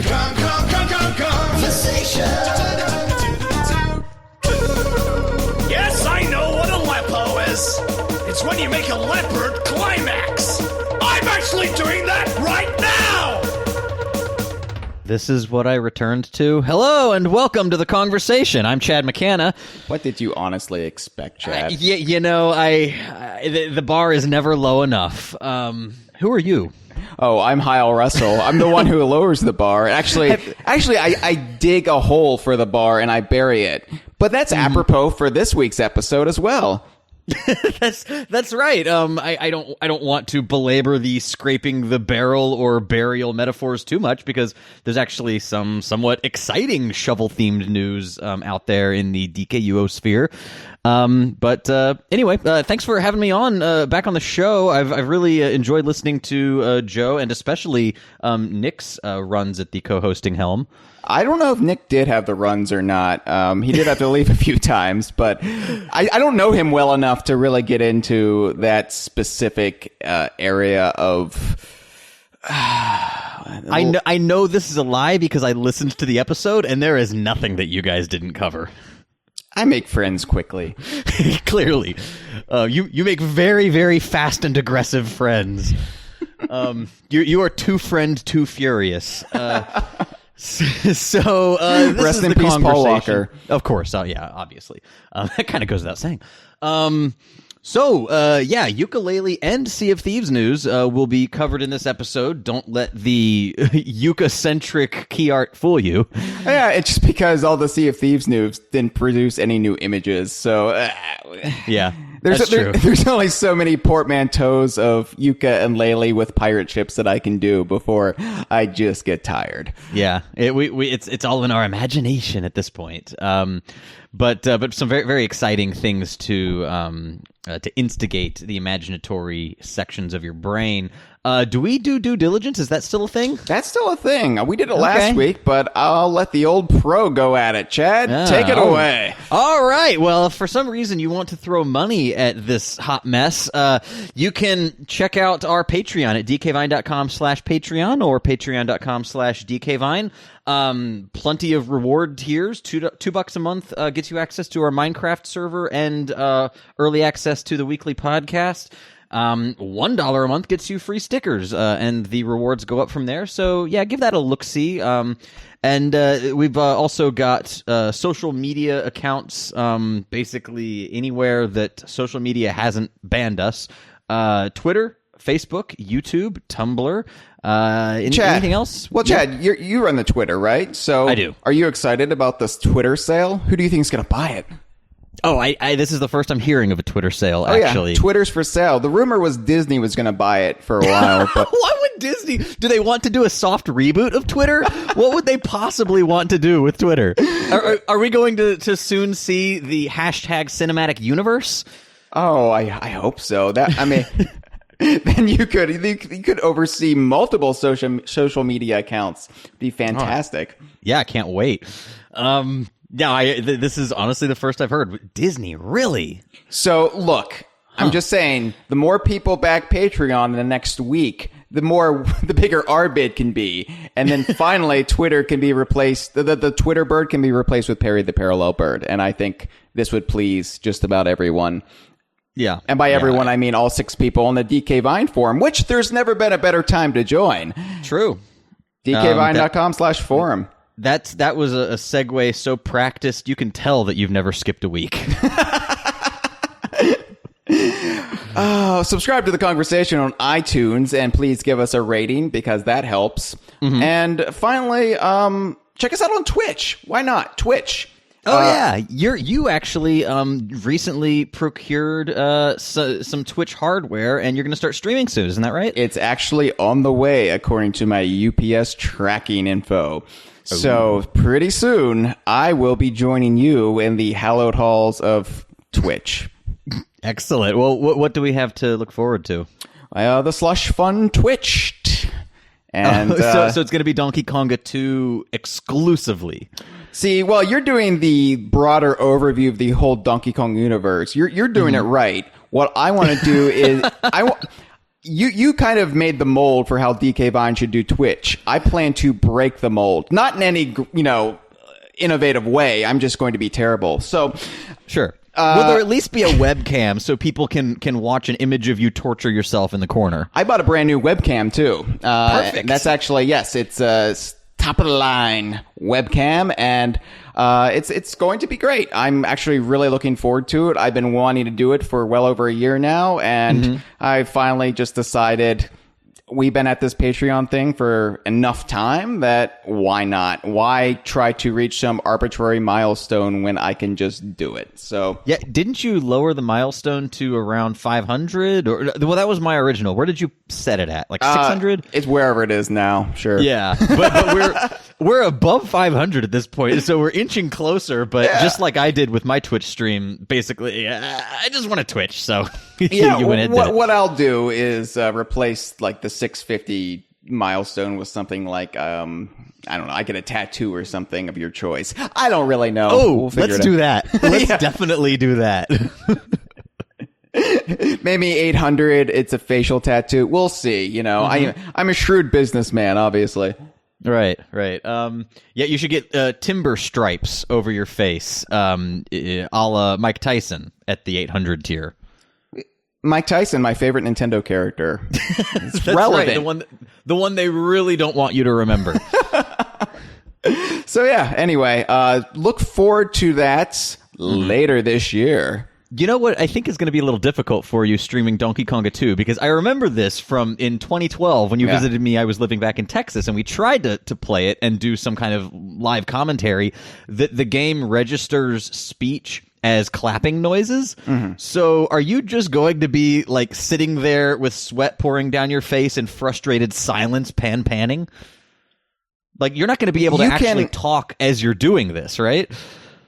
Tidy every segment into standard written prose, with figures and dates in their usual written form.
Kongversation. Yes, I know what a lepo is. It's when you make a leopard climax. I'm actually doing that right now! This is what I returned to. Hello and welcome to the Kongversation. I'm Chad McCanna. What did you honestly expect, Chad? The bar is never low enough. Who are you? Oh, I'm Hyle Russell. I'm the one who lowers the bar. Actually, I dig a hole for the bar and I bury it. But that's apropos for this week's episode as well. That's right. I don't want to belabor the scraping the barrel or burial metaphors too much because there's actually some somewhat exciting shovel themed news out there in the DKUO sphere. Anyway, thanks for having me on back on the show. I've really enjoyed listening to Joe and especially Nick's runs at the co-hosting helm. I don't know if Nick did have the runs or not. He did have to leave a few times, but I don't know him well enough to really get into that specific area of... I know this is a lie because I listened to the episode and there is nothing that you guys didn't cover. I make friends quickly. Clearly. You make very, very fast and aggressive friends. You are too friend, too furious. This Rest is in the peace, Paul Kongversation. Walker. Of course. Oh, yeah, obviously. That kind of goes without saying. Yooka-Laylee and Sea of Thieves news will be covered in this episode. Don't let the Yuka-centric key art fool you. Yeah, it's just because all the Sea of Thieves news didn't produce any new images, so... Yeah, that's true. There's only so many portmanteaus of Yooka and Laylee with pirate ships that I can do before I just get tired. Yeah, it's all in our imagination at this point. But some very, very exciting things to instigate the imaginatory sections of your brain. Do we do due diligence? Is that still a thing? That's still a thing. We did it last week, but I'll let the old pro go at it. Chad, take it away. All right. Well, if for some reason you want to throw money at this hot mess, you can check out our Patreon at dkvine.com/Patreon or patreon.com/dkvine. Plenty of reward tiers. $2 a month gets you access to our Minecraft server and early access to the weekly podcast. $1 a month gets you free stickers, and the rewards go up from there. So yeah, give that a look-see. And we've also got social media accounts, basically anywhere that social media hasn't banned us. Twitter, Facebook, YouTube, Tumblr. Anything else? Well, Chad, you run the Twitter, right? So I do. Are you excited about this Twitter sale? Who do you think is going to buy it? Oh, this is the first I'm hearing of a Twitter sale, actually. Yeah, Twitter's for sale. The rumor was Disney was going to buy it for a while. But why would Disney? Do they want to do a soft reboot of Twitter? What would they possibly want to do with Twitter? Are we going to soon see the hashtag cinematic universe? Oh, I hope so. Then you could oversee multiple social media accounts. It'd be fantastic. Oh, yeah, I can't wait. This is honestly the first I've heard. Disney, really? So, look, I'm just saying, the more people back Patreon in the next week, the bigger our bid can be. And then finally, Twitter can be replaced, the Twitter bird can be replaced with Perry the Parallel Bird. And I think this would please just about everyone. Yeah. And by everyone, I mean all 6 people on the DK Vine forum, which there's never been a better time to join. True. DKVine.com/forum. That was a segue so practiced, you can tell that you've never skipped a week. Subscribe to the Kongversation on iTunes, and please give us a rating because that helps. Mm-hmm. And finally, check us out on Twitch. Why not? Twitch. Oh yeah, you actually recently procured some Twitch hardware, and you're going to start streaming soon. Isn't that right? It's actually on the way, according to my UPS tracking info. So pretty soon, I will be joining you in the hallowed halls of Twitch. Excellent. Well, what do we have to look forward to? The slush fun twitched. And so it's going to be Donkey Konga 2 exclusively. See, well, you're doing the broader overview of the whole Donkey Kong universe. You're doing it right. What I want to do is You kind of made the mold for how DK Vine should do Twitch. I plan to break the mold, not in any innovative way. I'm just going to be terrible. So, sure. Will there at least be a webcam so people can watch an image of you torture yourself in the corner? I bought a brand new webcam too. Perfect. That's actually it's a top of the line webcam, and it's going to be great. I'm actually really looking forward to it. I've been wanting to do it for well over a year now, and I finally just decided. We've been at this Patreon thing for enough time that why not? Why try to reach some arbitrary milestone when I can just do it? So yeah, didn't you lower the milestone to around 500? Or well, that was my original. Where did you set it at? Like 600? It's wherever it is now. Sure. Yeah, but we're above 500 at this point, so we're inching closer. But just like I did with my Twitch stream, basically, I just want to Twitch. So yeah, you went into what I'll do is replace like the 650 milestone with something like I don't know, I get a tattoo or something of your choice. I don't really know. Oh, let's do that. Let's definitely do that. Maybe 800. It's a facial tattoo. We'll see. I'm a shrewd businessman, obviously. Right. Yeah, you should get timber stripes over your face, a la Mike Tyson at the 800 tier. Mike Tyson, my favorite Nintendo character. It's That's relevant. Right, the one they really don't want you to remember. So yeah, anyway, look forward to that later this year. You know what I think is going to be a little difficult for you streaming Donkey Konga 2, because I remember this from in 2012 when you visited me. I was living back in Texas, and we tried to play it and do some kind of live commentary. The game registers speech as clapping noises. So are you just going to be like sitting there with sweat pouring down your face and frustrated silence panning? Like, you're not going to be able to actually talk as you're doing this, right?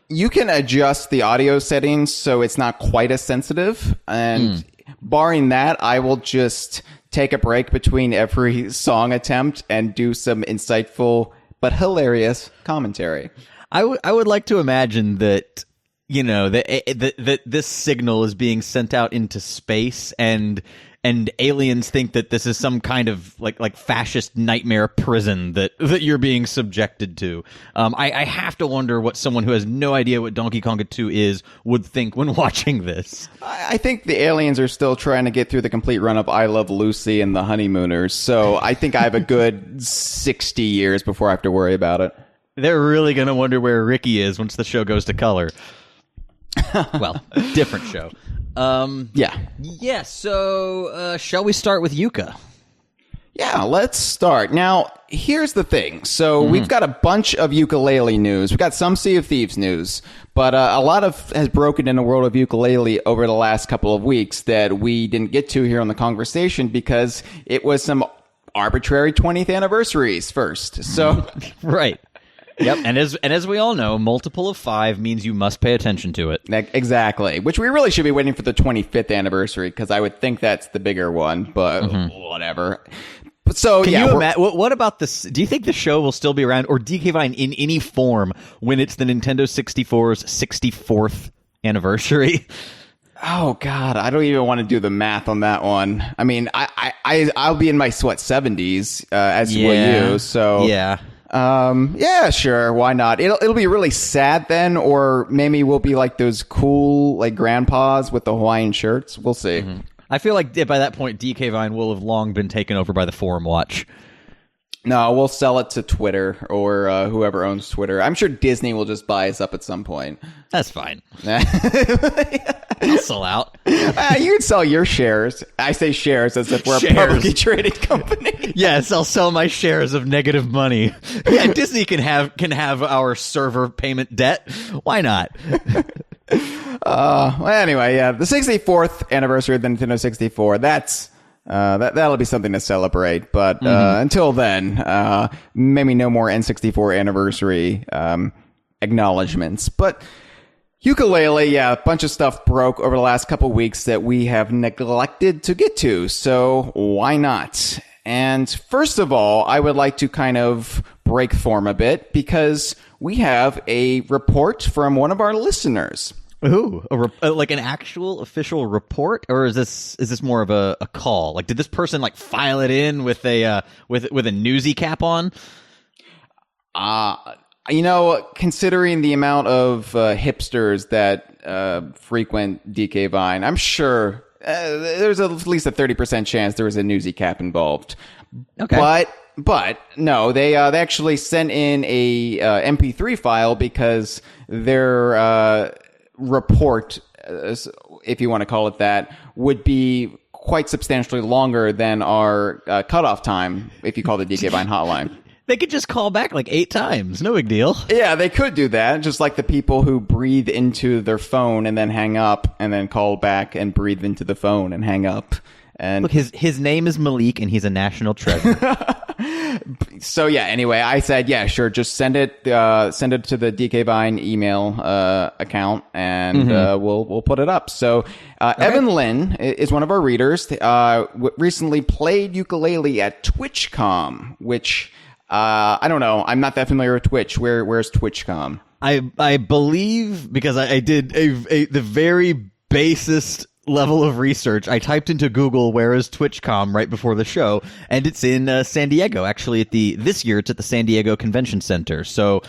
You can adjust the audio settings so it's not quite as sensitive. And barring that, I will just take a break between every song attempt and do some insightful but hilarious commentary. I would like to imagine that, that this signal is being sent out into space, and aliens think that this is some kind of like fascist nightmare prison that you're being subjected to. I have to wonder what someone who has no idea what Donkey Konga 2 is would think when watching this. I think the aliens are still trying to get through the complete run of I Love Lucy and the Honeymooners, so I think I have a good 60 years before I have to worry about it. They're really going to wonder where Ricky is once the show goes to color. Well, different show. Yeah, so shall we start with Yooka? Yeah, let's start. Now, here's the thing. So we've got a bunch of Yooka-Laylee news. We've got some Sea of Thieves news, but a lot has broken in the world of Yooka-Laylee over the last couple of weeks that we didn't get to here on the Kongversation because it was some arbitrary 20th anniversaries first. So right. Yep, and as we all know, multiple of 5 means you must pay attention to it. Exactly, which we really should be waiting for the 25th anniversary, because I would think that's the bigger one, but whatever. But so, Can you imagine, what about this? Do you think the show will still be around, or DK Vine in any form, when it's the Nintendo 64's 64th anniversary? Oh, God, I don't even want to do the math on that one. I mean, I'll be in my, 70s, as will you, so... Yeah. Yeah, sure. Why not? It'll be really sad then, or maybe we'll be like those cool, like, grandpas with the Hawaiian shirts. We'll see. I feel like by that point, DK Vine will have long been taken over by the Forum Watch. No, we'll sell it to Twitter or whoever owns Twitter. I'm sure Disney will just buy us up at some point. That's fine. I'll sell out. You can sell your shares. I say shares as if we're a publicly traded company. Yes, I'll sell my shares of negative money. Yeah, Disney can have our server payment debt. Why not? Well, anyway, yeah, the 64th anniversary of the Nintendo 64. That'll be something to celebrate. But until then, maybe no more N64 anniversary acknowledgments. But Yooka-Laylee, yeah, a bunch of stuff broke over the last couple weeks that we have neglected to get to, so why not? And first of all, I would like to kind of break form a bit, because we have a report from one of our listeners. Ooh, like an actual official report, or is this more of a call? Like, did this person like file it in with a with a newsy cap on? Considering the amount of hipsters that frequent DK Vine, I'm sure there's at least a 30% chance there was a newsy cap involved. Okay. But no, they actually sent in a MP3 file because their report, if you want to call it that, would be quite substantially longer than our cutoff time if you call the DK Vine hotline. They could just call back like 8 times. No big deal. Yeah, they could do that. Just like the people who breathe into their phone and then hang up and then call back and breathe into the phone and hang up. And look, his name is Malik and he's a national treasure. So yeah, anyway, I said, yeah, sure, just send it to the DK Vine email account and we'll put it up. So Evan Lynn is one of our readers. Recently played Yooka-Laylee at Twitchcom, which I don't know. I'm not that familiar with Twitch. Where's Twitchcom? I believe, because I did the very basest level of research. I typed into Google where is Twitchcom right before the show, and it's in San Diego. Actually, this year it's at the San Diego Convention Center. So,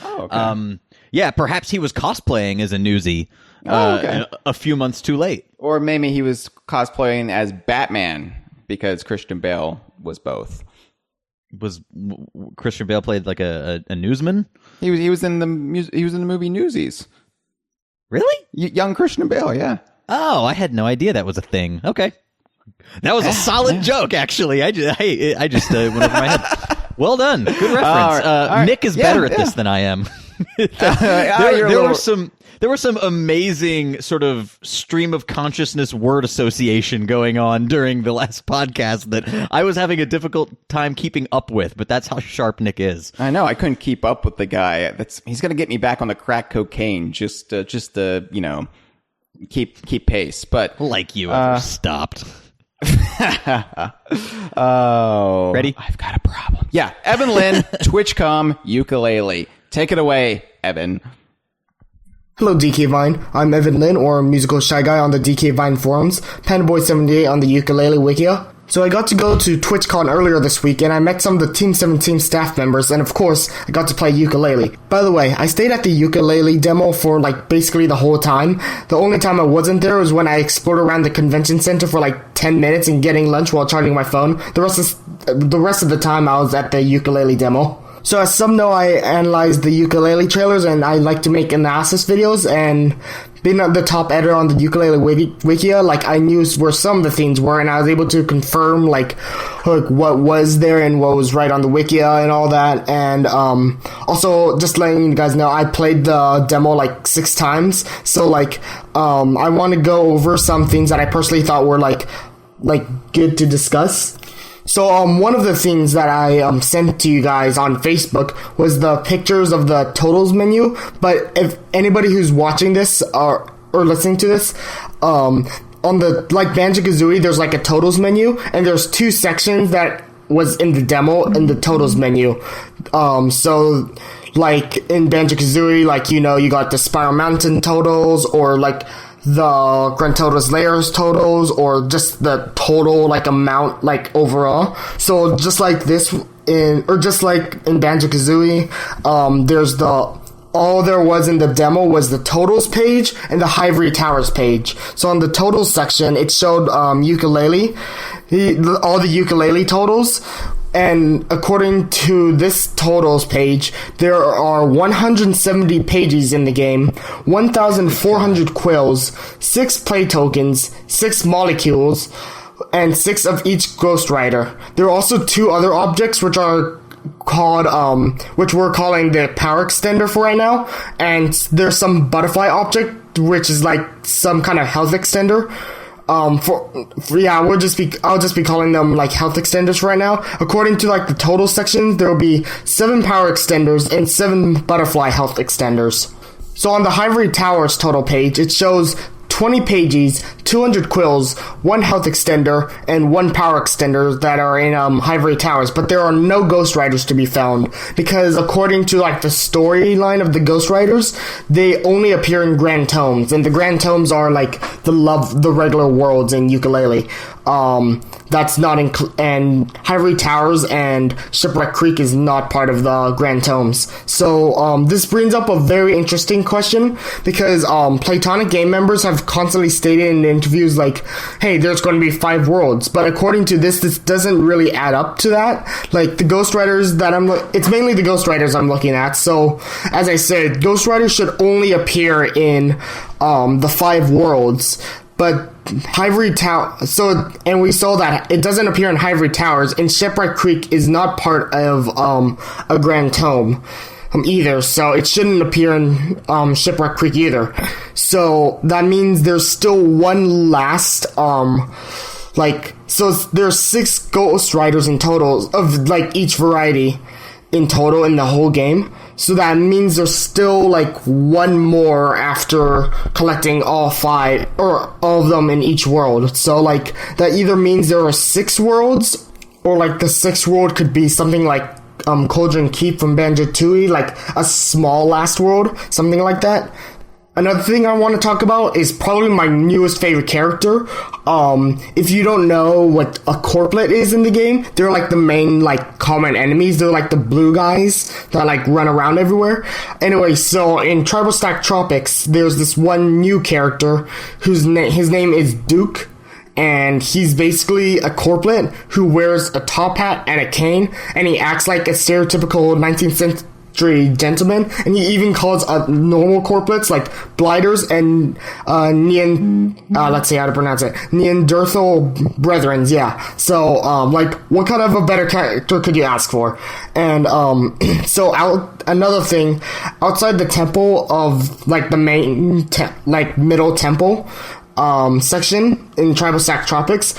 yeah, perhaps he was cosplaying as a newsie a few months too late, or maybe he was cosplaying as Batman because Christian Bale was both. Was Christian Bale played like a newsman? He was in the movie Newsies. Really? Young Christian Bale, yeah. Oh, I had no idea that was a thing. Okay, that was a solid joke. Actually, I just went over my head. Well done, good reference. All right. Nick is better at this than I am. There were some amazing sort of stream of consciousness word association going on during the last podcast that I was having a difficult time keeping up with, but that's how sharp Nick is. I know, I couldn't keep up with the guy. He's going to get me back on the crack cocaine just to, keep pace. But like you ever stopped. Oh, ready? I've got a problem. Yeah, Evan Lynn, Twitchcom, Yooka-Laylee. Take it away, Evan. Hello, DK Vine. I'm Evan Lynn, or Musical Shy Guy on the DK Vine forums, Pandaboy78 on the Yooka-Laylee Wikia. So I got to go to TwitchCon earlier this week, and I met some of the Team 17 staff members, and of course, I got to play Yooka-Laylee. By the way, I stayed at the Yooka-Laylee demo for, basically the whole time. The only time I wasn't there was when I explored around the convention center for, 10 minutes and getting lunch while charging my phone. The rest of the time, I was at the Yooka-Laylee demo. So as some know, I analyze the Yooka-Laylee trailers, and I like to make analysis videos, and being the top editor on the Yooka-Laylee Wikia, I knew where some of the things were, and I was able to confirm, what was there and what was right on the Wikia and all that, and, also, just letting you guys know, I played the demo, 6 times, so, I want to go over some things that I personally thought were, good to discuss. So, one of the things that I sent to you guys on Facebook was the pictures of the totals menu. But if anybody who's watching this or listening to this, on the Banjo-Kazooie, there's a totals menu, and there's 2 sections that was in the demo in the totals menu. So in Banjo-Kazooie, you got the Spiral Mountain totals, or the Grand Totals Layers totals, or just the total amount overall. So just like this in Banjo-Kazooie, there's all there was in the demo was the totals page and the Ivory Towers page. So on the totals section, it showed Yooka-Laylee, all the Yooka-Laylee totals. And according to this totals page, there are 170 pages in the game, 1,400 quills, 6 play tokens, 6 molecules, and 6 of each Ghost Rider. There are also 2 other objects which are called, which we're calling the power extender for right now, and there's some butterfly object which is some kind of health extender. I'll just be calling them health extenders right now. According to the total section, there will be 7 power extenders and 7 butterfly health extenders. So on the Ivory Towers total page, it shows 20 pages, 200 quills, 1 health extender, and 1 power extender that are in Ivory Towers, but there are no Ghost Riders to be found, because according to like the storyline of the Ghost Riders, they only appear in Grand Tomes, and the Grand Tomes are like the regular worlds in Yooka-Laylee. That's not and Ivory Towers and Shipwreck Creek is not part of the Grand Tomes. So this brings up a very interesting question, because Playtonic game members have constantly stated in interviews like, hey, there's going to be 5 worlds, but according to this doesn't really add up to that. Like the Ghost Riders that it's mainly the Ghost Riders I'm looking at. So as I said, Ghost Riders should only appear in the 5 worlds. But Ivory Tower, and we saw that it doesn't appear in Ivory Towers, and Shipwreck Creek is not part of a Grand Tome either, so it shouldn't appear in Shipwreck Creek either. So that means there's still one last so there's 6 Ghost Riders in total of like each variety in total in the whole game. So that means there's still like 1 more after collecting all 5 or all of them in each world. So like that either means there are 6 worlds, or like the 6th world could be something like Cauldron Keep from Banjo-Tooie, like a small last world, something like that. Another thing I want to talk about is probably my newest favorite character. If you don't know what a corplet is in the game, they're like the main like common enemies. They're like the blue guys that like run around everywhere. Anyway, so in Tribal Stack Tropics, there's this one new character his name is Duke. And he's basically a corplet who wears a top hat and a cane, and he acts like a stereotypical 19th century gentleman, and he even calls normal corplets like blighters and let's see how to pronounce it, Neanderthal brethrens. Yeah, so like what kind of a better character could you ask for? And another thing, outside the temple of like the main middle temple section in Tribal Stack Tropics,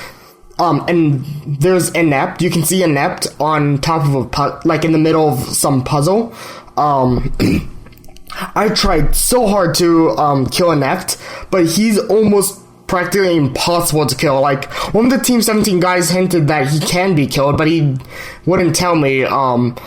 and there's Inept. You can see Inept on top of in the middle of some puzzle. I tried so hard to kill Inept, but he's almost practically impossible to kill. Like, one of the Team 17 guys hinted that he can be killed, but he wouldn't tell me.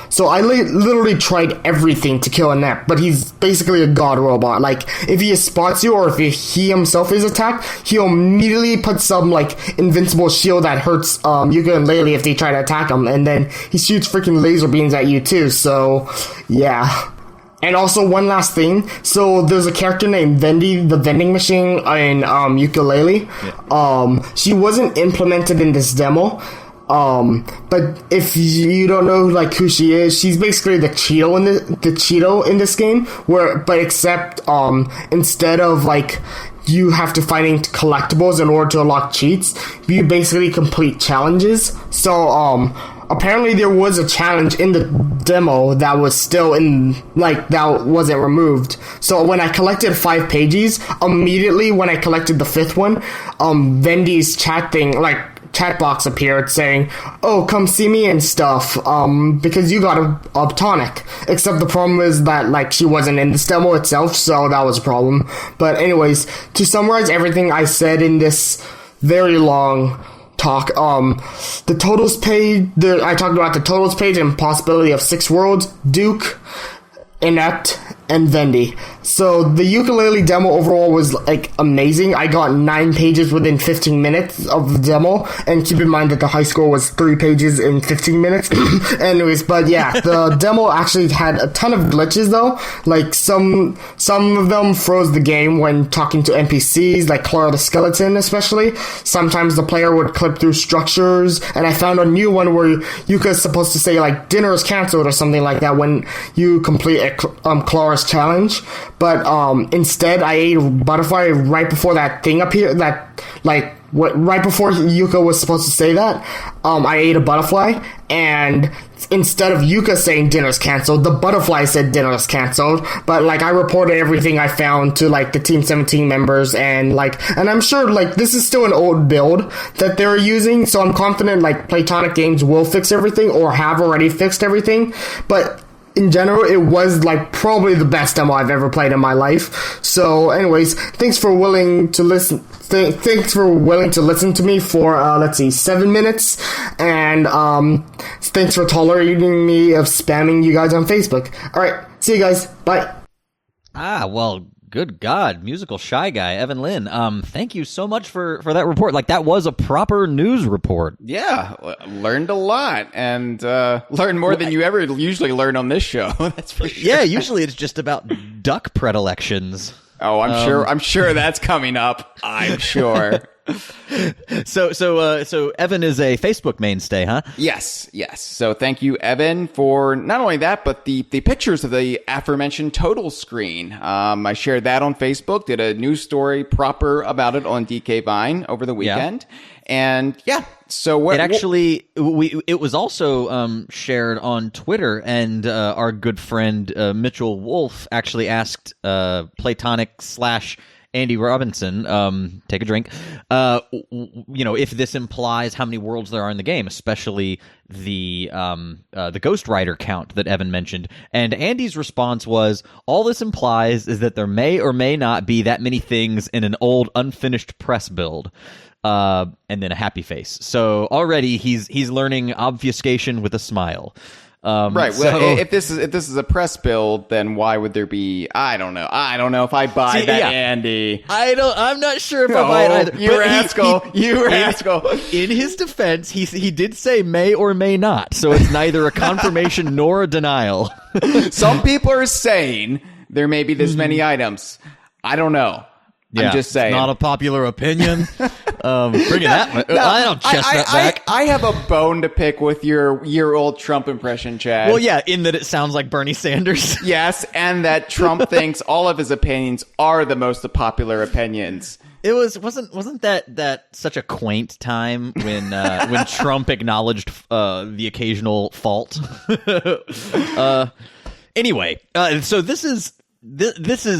So I literally tried everything to kill Inept, but he's basically a god robot. Like, if he spots you, or if he himself is attacked, he'll immediately put some, like, invincible shield that hurts Yooka and Laylee if they try to attack him, and then he shoots freaking laser beams at you too, so, yeah. And also, one last thing. So, there's a character named Vendy, the vending machine in Yooka-Laylee. Yeah. She wasn't implemented in this demo. But if you don't know, like, who she is, she's basically the Cheeto in this game. Except, instead of, like, you have to find collectibles in order to unlock cheats, you basically complete challenges. So, apparently there was a challenge in the demo that was still that wasn't removed. So when I collected 5 pages, immediately when I collected the 5th one, Vendy's chat box appeared saying, "Oh, come see me and stuff, because you got a tonic." Except the problem is that, like, she wasn't in this demo itself, so that was a problem. But anyways, to summarize everything I said in this very long talk, the totals page, I talked about the totals page and possibility of 6 worlds, Duke, Inept, and Vendy. So the Yooka-Laylee demo overall was like amazing. I got 9 pages within 15 minutes of the demo, and keep in mind that the high score was 3 pages in 15 minutes. Anyways, but yeah, the demo actually had a ton of glitches though. Like some of them froze the game when talking to NPCs, like Clara the Skeleton especially. Sometimes the player would clip through structures, and I found a new one where Yuka is supposed to say like dinner is cancelled or something like that when you complete a Clara's challenge. But instead, I ate a butterfly right before that thing appeared. Right before Yuka was supposed to say that, I ate a butterfly, and instead of Yuka saying dinner's canceled, the butterfly said dinner's canceled. But like, I reported everything I found to like the Team 17 members, and I'm sure like this is still an old build that they're using, so I'm confident like Playtonic Games will fix everything or have already fixed everything. But in general, it was like probably the best demo I've ever played in my life. So, anyways, thanks for willing to listen. Thanks for willing to listen to me for 7 minutes, and thanks for tolerating me of spamming you guys on Facebook. All right, see you guys. Bye. Well, good God, musical shy guy, Evan Lynn. Thank you so much for that report. Like, that was a proper news report. Yeah, learned a lot, and learned more than you ever usually learn on this show. That's for sure. Yeah, usually it's just about duck predilections. Oh, I'm sure that's coming up. I'm sure. So Evan is a Facebook mainstay, huh? Yes. So thank you, Evan, for not only that, but the pictures of the aforementioned total screen. I shared that on Facebook, did a news story proper about it on DK Vine over the weekend. Yeah. And yeah, so it was also shared on Twitter, and our good friend Mitchell Wolf actually asked Platonic / Andy Robinson, take a drink, if this implies how many worlds there are in the game, especially the Ghost Rider count that Evan mentioned. And Andy's response was, all this implies is that there may or may not be that many things in an old unfinished press build. And then a happy face. So already he's learning obfuscation with a smile. Right. Well, if this is a press build, then why would there be? I don't know if I buy that, yeah. Andy. I'm not sure if I buy it either. You rascal. In his defense, he did say may or may not, so it's neither a confirmation nor a denial. Some people are saying there may be this many items. I don't know. Yeah, I'm just saying. Not a popular opinion. Bring it at me. I don't chestnut back. I have a bone to pick with your old Trump impression, Chad. Well, yeah, in that it sounds like Bernie Sanders. Yes, and that Trump thinks all of his opinions are the most popular opinions. It wasn't that such a quaint time when Trump acknowledged the occasional fault. Anyway, so this is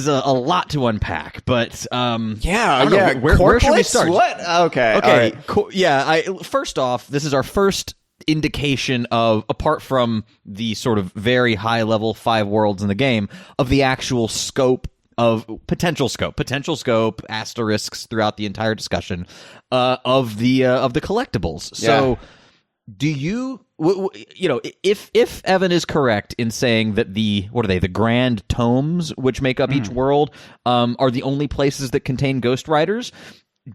a lot to unpack, but where should we start? What? Okay. Right. First off, this is our first indication of, apart from the sort of very high level 5 worlds in the game, of the actual potential scope, asterisks throughout the entire discussion of the collectibles. So, do you? If Evan is correct in saying that the grand tomes which make up each world are the only places that contain Ghost Riders,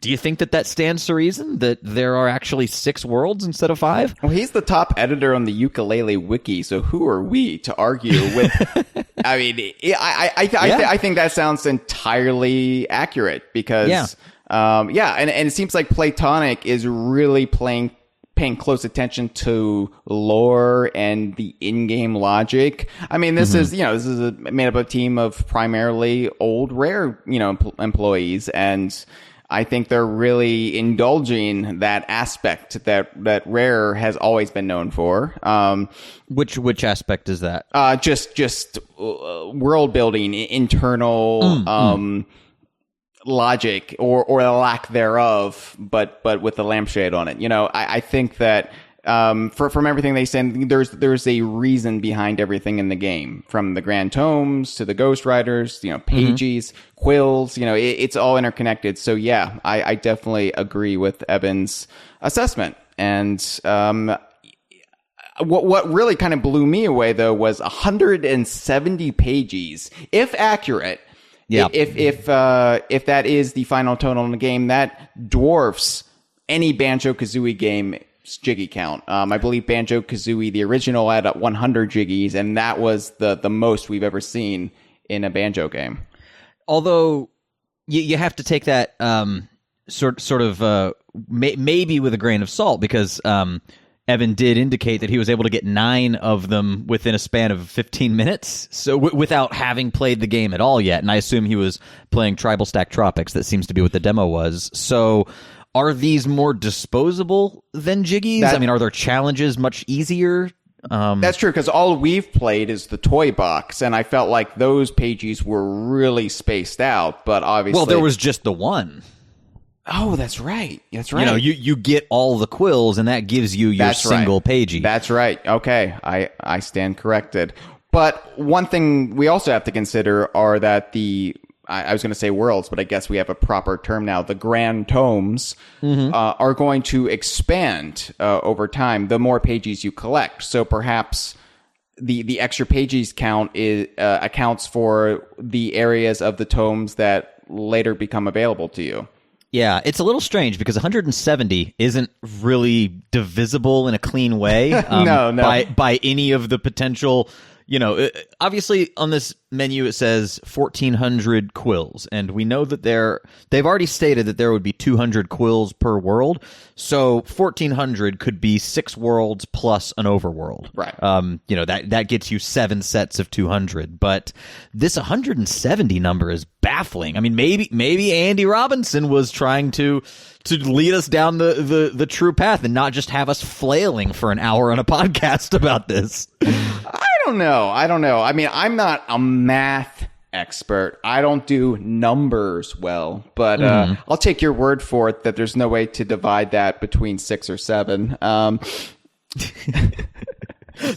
do you think that stands to reason that there are actually 6 worlds instead of 5? Well, he's the top editor on the Yooka-Laylee wiki, so who are we to argue with? I mean, I think that sounds entirely accurate because, and it seems like Platonic is really paying close attention to lore and the in-game logic. I mean, this is made up of a team of primarily old Rare, employees, and I think they're really indulging that aspect that Rare has always been known for. Which aspect is that? Just world building, internal logic or a lack thereof, but with a lampshade on it. I think that from everything they said, there's a reason behind everything in the game, from the Grand Tomes to the Ghost Riders, pages, quills. It's all interconnected. So yeah, I definitely agree with Evan's assessment. And what really kind of blew me away though was 170 pages, if accurate. Yeah. If that is the final total in the game, that dwarfs any Banjo-Kazooie game's Jiggy count. I believe Banjo-Kazooie, the original, had 100 Jiggies, and that was the most we've ever seen in a Banjo game. Although you have to take that maybe with a grain of salt, because Evan did indicate that he was able to get 9 of them within a span of 15 minutes, so without having played the game at all yet. And I assume he was playing Tribal Stack Tropics. That seems to be what the demo was. So are these more disposable than Jiggies? I mean, are their challenges much easier? That's true, because all we've played is the toy box, and I felt like those pages were really spaced out, but obviously... Well, there was just the one. Oh, that's right. That's right. You get all the quills, and that gives you your single pagey. That's right. Okay, I stand corrected. But one thing we also have to consider are that I was going to say worlds, but I guess we have a proper term now. The grand tomes are going to expand over time the more pages you collect. So perhaps the extra pages count accounts for the areas of the tomes that later become available to you. Yeah, it's a little strange because 170 isn't really divisible in a clean way. No. By any of the potential. Obviously on this menu it says 1,400 quills, and we know that they've already stated that there would be 200 quills per world, so 1,400 could be 6 worlds plus an overworld. Right. That gets you 7 sets of 200, but this 170 number is baffling. I mean, maybe Andy Robinson was trying to lead us down the true path and not just have us flailing for an hour on a podcast about this. I don't know. I mean, I'm not a math expert. I don't do numbers well, but I'll take your word for it that there's no way to divide that between 6 or 7.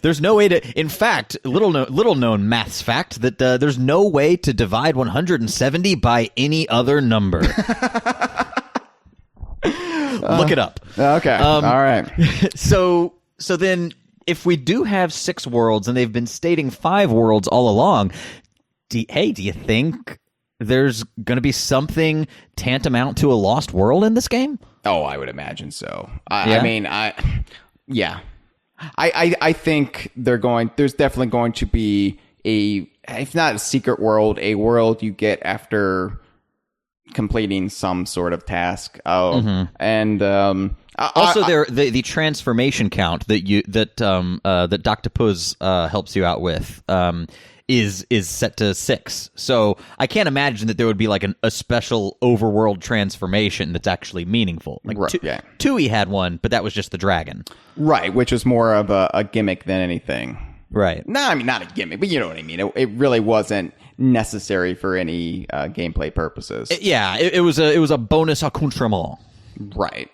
There's no way to. In fact, little known maths fact that there's no way to divide 170 by any other number. Look it up. Okay. All right. So then, if we do have 6 worlds, and they've been stating 5 worlds all along, do you think there's going to be something tantamount to a lost world in this game? Oh, I would imagine so. I think there's definitely going to be if not a secret world, a world you get after completing some sort of task. And also, the transformation count that Dr. Puz helps you out with is set to 6. So I can't imagine that there would be like a special overworld transformation that's actually meaningful. Like Tui had one, but that was just the dragon. Right, which was more of a gimmick than anything. Right. No, I mean, not a gimmick, but you know what I mean. It really wasn't necessary for any gameplay purposes. It was a bonus accoutrement. Right.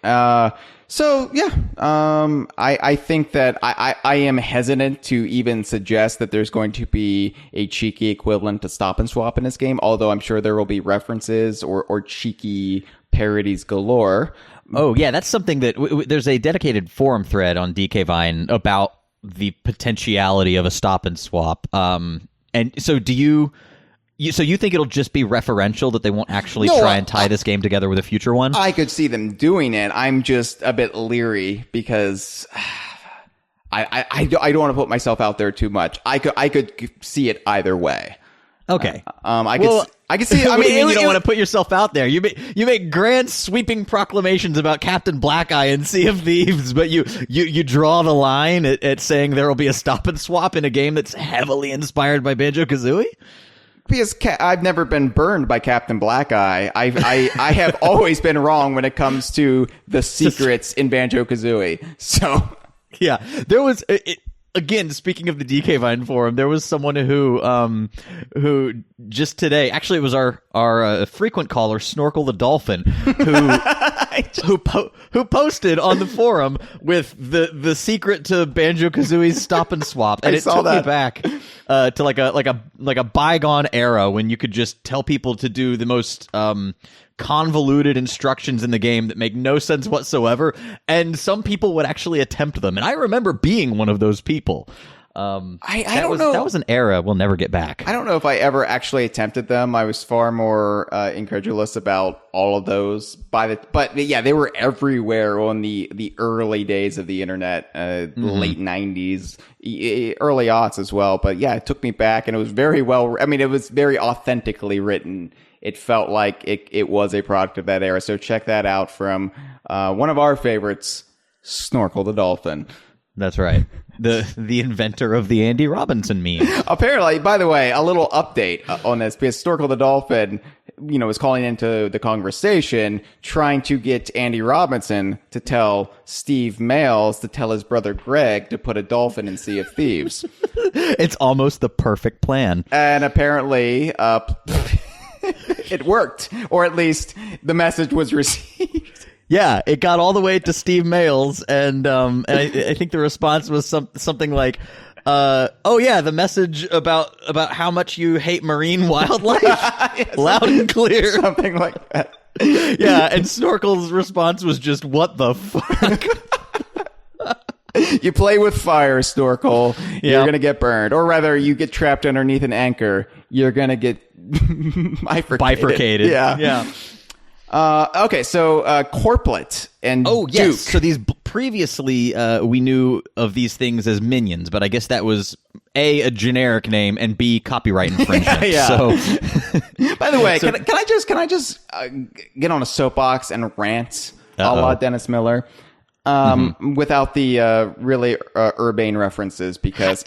So yeah, I think that I am hesitant to even suggest that there's going to be a cheeky equivalent to Stop and Swap in this game, although I'm sure there will be references or cheeky parodies galore. Oh yeah, that's something that there's a dedicated forum thread on DK Vine about the potentiality of a Stop and Swap. And so So you think it'll just be referential, that they won't actually try and tie this game together with a future one? I could see them doing it. I'm just a bit leery because I don't want to put myself out there too much. I could see it either way. Okay. I could see it. I mean, you don't want to put yourself out there. You make grand sweeping proclamations about Captain Blackeye and Sea of Thieves, but you draw the line at saying there will be a Stop and Swap in a game that's heavily inspired by Banjo-Kazooie? Because I've never been burned by Captain Blackeye. I have always been wrong when it comes to the secrets in Banjo-Kazooie. So yeah, there was again, speaking of the DK Vine forum, there was someone who just today, actually it was our frequent caller Snorkel the Dolphin, who posted on the forum with the secret to Banjo-Kazooie's Stop and Swap, and it took me back to like a bygone era when you could just tell people to do the most convoluted instructions in the game that make no sense whatsoever, and some people would actually attempt them, and I remember being one of those people. I don't know. That was an era we'll never get back. I don't know if I ever actually attempted them. I was far more incredulous about all of those. But yeah, they were everywhere on the early days of the internet, late 90s, early aughts as well. But yeah, it took me back, and it was very well. I mean, it was very authentically written. It felt like it was a product of that era. So check that out from one of our favorites, Snorkel the Dolphin. That's right. The inventor of the Andy Robinson meme. Apparently, by the way, a little update on this, because Snorkel the Dolphin, was calling into the Kongversation, trying to get Andy Robinson to tell Steve Mails to tell his brother Greg to put a dolphin in Sea of Thieves. It's almost the perfect plan. And apparently, it worked, or at least the message was received. Yeah, it got all the way to Steve Mails, and I think the response was something like, Oh yeah, the message about how much you hate marine wildlife, loud and clear, something like that. Yeah, and Snorkel's response was just, "What the fuck." You play with fire, Snorkel, you're going to get burned. Or rather, you get trapped underneath an anchor, you're going to get bifurcated. Yeah. Okay, so Corplet and yes. Duke. So these previously we knew of these things as minions, but I guess that was a generic name, and B, copyright infringement. Yeah. So, by the way, can I just get on a soapbox and rant a la Dennis Miller? Without the really urbane references, because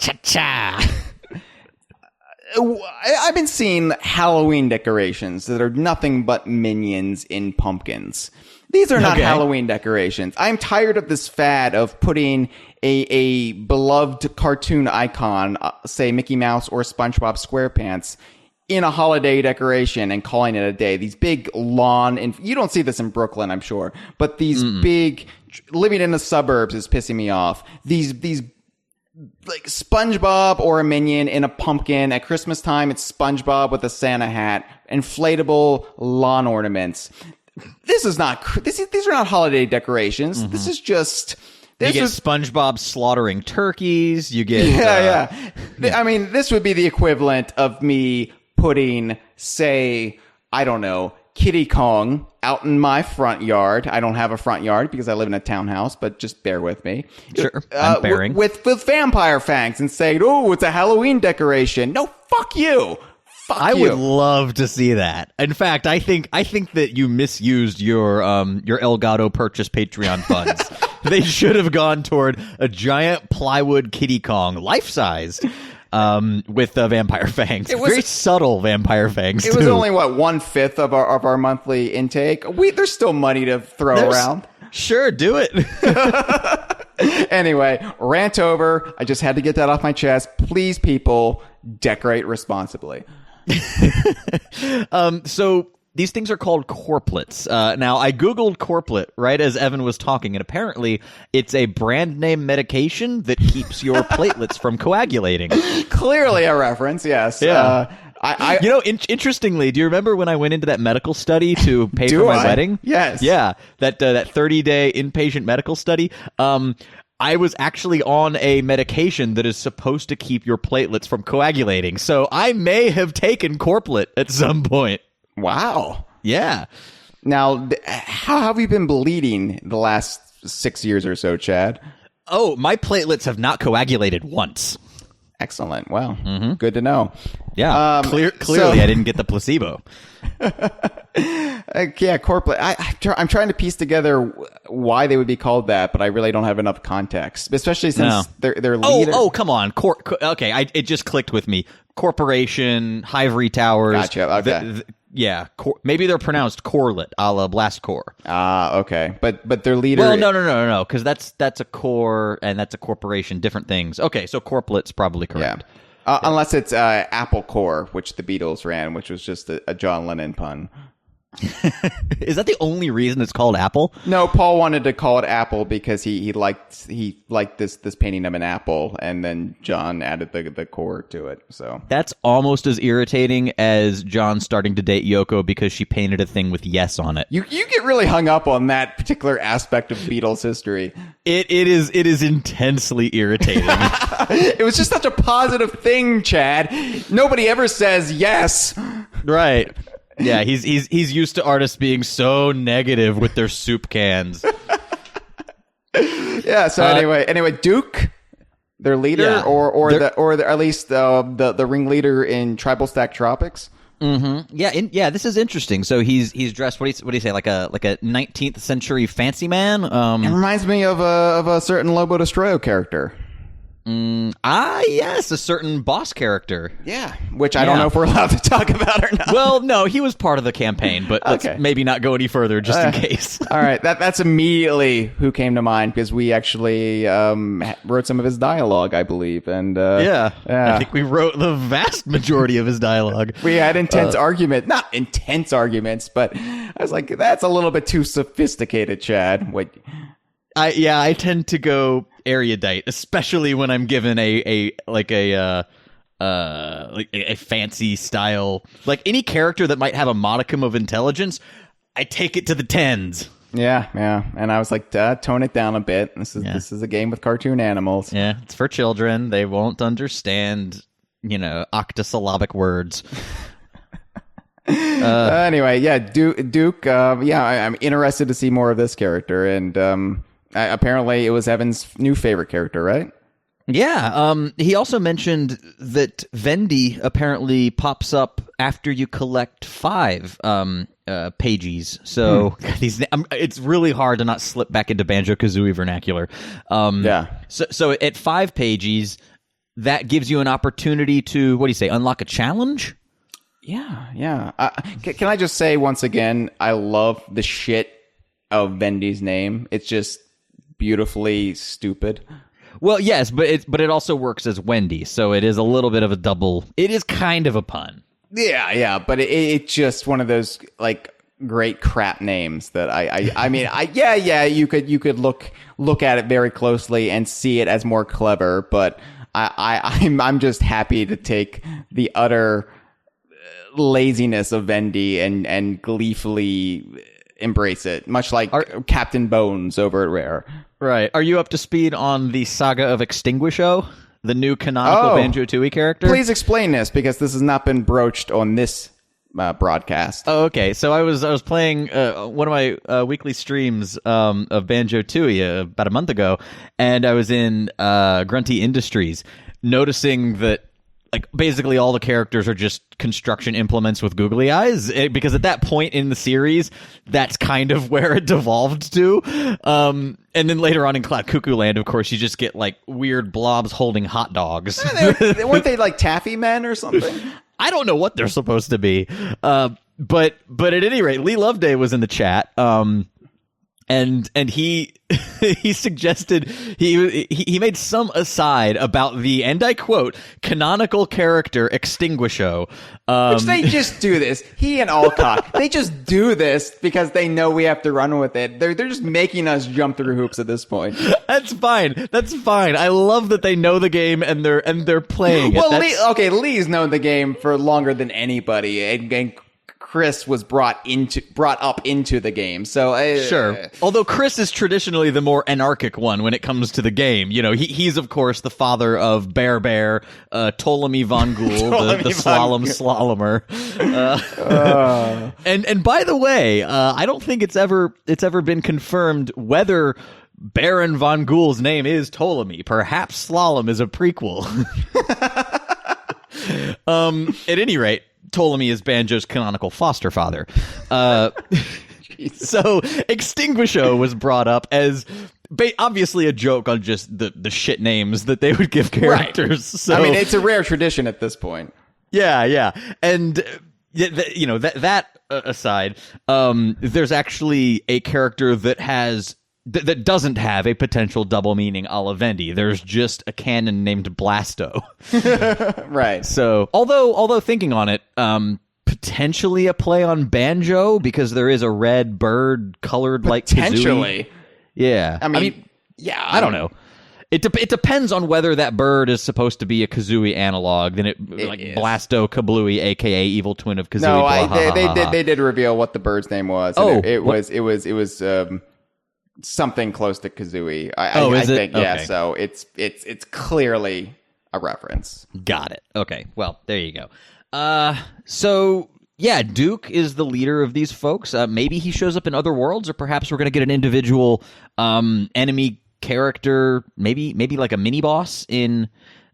I've been seeing Halloween decorations that are nothing but minions in pumpkins. These are not Halloween decorations. I'm tired of this fad of putting a beloved cartoon icon, say Mickey Mouse or SpongeBob SquarePants, in a holiday decoration and calling it a day. These big lawn, and you don't see this in Brooklyn, I'm sure, but these big, living in the suburbs is pissing me off. These like SpongeBob or a minion in a pumpkin at Christmas time. It's SpongeBob with a Santa hat, inflatable lawn ornaments. These are not holiday decorations. This is just. You get SpongeBob slaughtering turkeys. You get I mean, this would be the equivalent of me putting, say, I don't know, Kitty Kong out in my front yard. I don't have a front yard because I live in a townhouse, but just bear with me. Sure, I'm bearing. With vampire fangs and say, "Oh, it's a Halloween decoration." No, fuck you. I would love to see that. In fact, I think that you misused your Elgato purchase Patreon funds. They should have gone toward a giant plywood Kitty Kong, life-sized, with vampire fangs. Very subtle vampire fangs. It was only 1/5 of our monthly intake. There's still money to throw around. Sure, do it. Anyway, rant over. I just had to get that off my chest. Please, people, decorate responsibly. So these things are called corplets. Now, I Googled corplet right as Evan was talking, and apparently it's a brand name medication that keeps your platelets from coagulating. Clearly a reference, yes. Yeah. Interestingly, do you remember when I went into that medical study to pay for my wedding? Yes. Yeah, that 30-day inpatient medical study. I was actually on a medication that is supposed to keep your platelets from coagulating. So I may have taken Corplet at some point. Wow. Yeah. Now, how have you been bleeding the last 6 years or so, Chad? Oh, my platelets have not coagulated once. Excellent. Well, good to know. Yeah. Clearly, I didn't get the placebo. Yeah, Corplet. I'm trying to piece together why they would be called that, but I really don't have enough context, especially since their leader. Oh, come on. Okay, it just clicked with me. Corporation, Ivory Towers. Gotcha. Okay. Maybe they're pronounced Corlet, a la Blastcore. Okay. But their leader. Well, no, because that's a core and that's a corporation, different things. Okay, so Corplet's probably correct. Yeah. Unless it's Apple Core, which the Beatles ran, which was just a John Lennon pun. Is that the only reason it's called Apple? No, Paul wanted to call it Apple because he liked this painting of an apple, and then John added the core to it. So that's almost as irritating as John starting to date Yoko because she painted a thing with yes on it. You get really hung up on that particular aspect of Beatles history. It is intensely irritating. It was just such a positive thing, Chad. Nobody ever says yes. Right. Yeah, he's used to artists being so negative with their soup cans. Yeah. So anyway, Duke, their leader, or at least the ringleader in Tribal Stack Tropics. Mm-hmm. Yeah. This is interesting. So he's dressed. What do you say? Like a 19th century fancy man. It reminds me of a certain Lobo Destroyo character. Yes, a certain boss character. Yeah, which I don't know if we're allowed to talk about or not. Well, no, he was part of the campaign, but let's maybe not go any further just in case. All right, that's immediately who came to mind because we actually wrote some of his dialogue, I believe, and I think we wrote the vast majority of his dialogue. We had not intense arguments, but I was like, that's a little bit too sophisticated, Chad. I tend to go erudite, especially when I'm given a fancy style. Like any character that might have a modicum of intelligence, I take it to the tens. Yeah, and I was like, tone it down a bit. This is a game with cartoon animals. Yeah, it's for children. They won't understand, octosyllabic words. Anyway, yeah, Duke. I'm interested to see more of this character, and apparently it was Evan's new favorite character, right? Yeah. He also mentioned that Vendy apparently pops up after you collect 5 pages. So it's really hard to not slip back into Banjo-Kazooie vernacular. So at 5 pages, that gives you an opportunity to, what do you say, unlock a challenge? Yeah. Can I just say once again, I love the shit of Vendy's name. It's just beautifully stupid. Well, yes, but it also works as Wendy, so it is a little bit of a double. It is kind of a pun. Yeah, but it's just one of those like great crap names that you could look at it very closely and see it as more clever, but I'm just happy to take the utter laziness of Vendy and gleefully embrace it, much like Captain Bones over at Rare. Right. Are you up to speed on the saga of Extinguisho, the new canonical Banjo-Tooie character? Please explain this, because this has not been broached on this broadcast. Oh, okay. So I was playing one of my weekly streams of Banjo-Tooie about a month ago, and I was in Grunty Industries, noticing that like basically all the characters are just construction implements with googly eyes, because at that point in the series, that's kind of where it devolved to. And then later on in Cloud Cuckoo Land, of course, you just get like weird blobs holding hot dogs. Weren't they like taffy men or something? I don't know what they're supposed to be. But at any rate, Lee Loveday was in the chat. And he he suggested he made some aside about the, and I quote, canonical character Extinguisho. Which they just do this. He and Alcock, they just do this because they know we have to run with it. They're just making us jump through hoops at this point. That's fine. I love that they know the game and they're playing it. Well, Lee's known the game for longer than anybody, and Chris was brought up into the game. So sure. Although Chris is traditionally the more anarchic one when it comes to the game. You know, he's of course the father of Bear, Ptolemy von Ghoul, the slalom slalomer. And by the way, I don't think it's ever been confirmed whether Baron von Ghoul's name is Ptolemy. Perhaps Slalom is a prequel. At any rate, Ptolemy is Banjo's canonical foster father. So Extinguisho was brought up as obviously a joke on just the shit names that they would give characters. Right. So, I mean, it's a rare tradition at this point. Yeah. And, that aside, there's actually a character that has... that doesn't have a potential double meaning a la Vendy. There's just a canon named Blasto. Right. So, although thinking on it, potentially a play on Banjo, because there is a red bird colored like Kazooie. Potentially. Yeah. I mean, yeah. I don't know. It depends on whether that bird is supposed to be a Kazooie analog. Then it like is. Blasto Kablooie, aka evil twin of Kazooie. No, they did reveal what the bird's name was. It was something close to Kazooie. I think. Yeah, okay. So it's clearly a reference. Got it. Okay. Well, there you go. So yeah, Duke is the leader of these folks. Maybe he shows up in other worlds, or perhaps we're going to get an individual enemy character, maybe like a mini boss in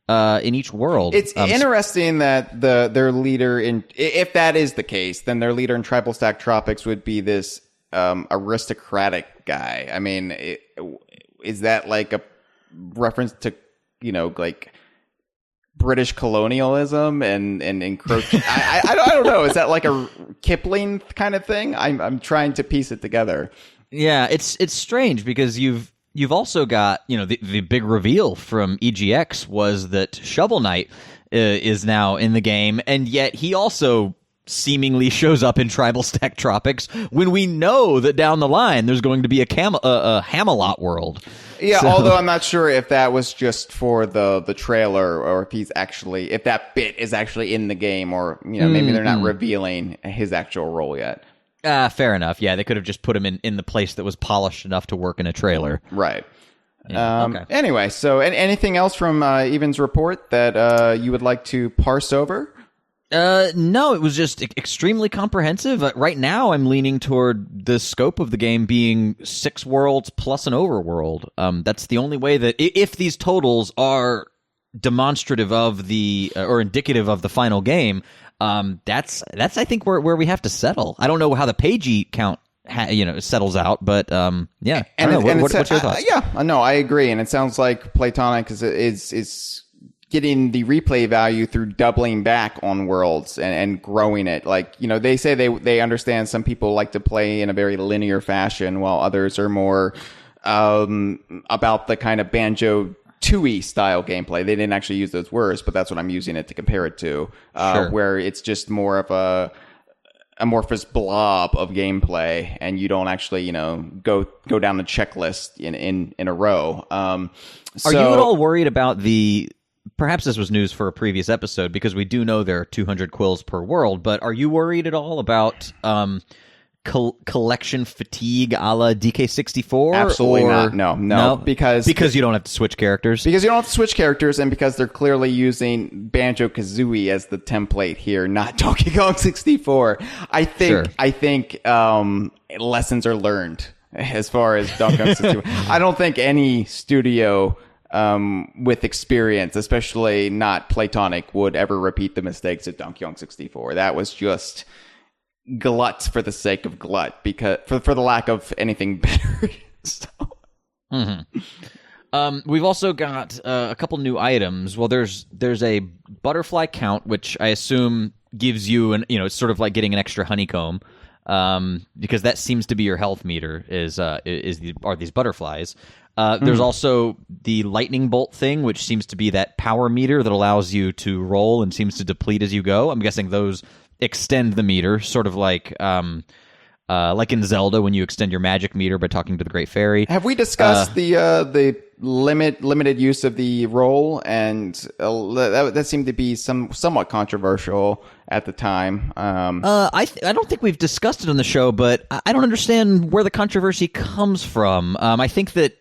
each world. It's interesting that their leader if that is the case, then their leader in Tribal Stack Tropics would be this aristocratic guy. I mean, is that like a reference to, like British colonialism and encroaching? I don't know. Is that like a Kipling kind of thing? I'm trying to piece it together. Yeah, it's strange because you've also got, the big reveal from EGX was that Shovel Knight is now in the game, and yet he also seemingly shows up in Tribal Stack Tropics when we know that down the line there's going to be a Hamelot world. Yeah, So- although I'm not sure if that was just for the trailer or if that bit is actually in the game, or maybe they're not revealing his actual role yet. Fair enough. Yeah, they could have just put him in the place that was polished enough to work in a trailer. Right. Yeah, okay. Anyway, so anything else from Evan's report that you would like to parse over? No, it was just extremely comprehensive. Right now, I'm leaning toward the scope of the game being 6 worlds plus an overworld. That's the only way that if these totals are demonstrative of the or indicative of the final game, that's I think where we have to settle. I don't know how the page count settles out, but yeah. I don't know. What's your thoughts? No, I agree, and it sounds like Platonic is getting the replay value through doubling back on worlds and growing it. Like, they say they understand some people like to play in a very linear fashion, while others are more about the kind of Banjo Tooie style gameplay. They didn't actually use those words, but that's what I'm using it to compare it to, Sure. where it's just more of a amorphous blob of gameplay, and you don't actually, go down the checklist in a row. Are you at all worried about perhaps this was news for a previous episode, because we do know there are 200 quills per world, but are you worried at all about collection fatigue a la DK64? Absolutely not. No. Because you don't have to switch characters? Because you don't have to switch characters, and because they're clearly using Banjo-Kazooie as the template here, not Donkey Kong 64. I think lessons are learned as far as Donkey Kong 64. I don't think any studio with experience, especially not Platonic, would ever repeat the mistakes of Donkey Kong 64. That was just glut for the sake of glut, because for the lack of anything better. So. We've also got a couple new items. Well, there's a butterfly count, which I assume gives you it's sort of like getting an extra honeycomb, because that seems to be your health meter are these butterflies. There's also the lightning bolt thing, which seems to be that power meter that allows you to roll and seems to deplete as you go. I'm guessing those extend the meter, sort of like in Zelda when you extend your magic meter by talking to the Great Fairy. Have we discussed the limited use of the roll? And that seemed to be somewhat controversial at the time. I don't think we've discussed it on the show, but I don't understand where the controversy comes from. I think that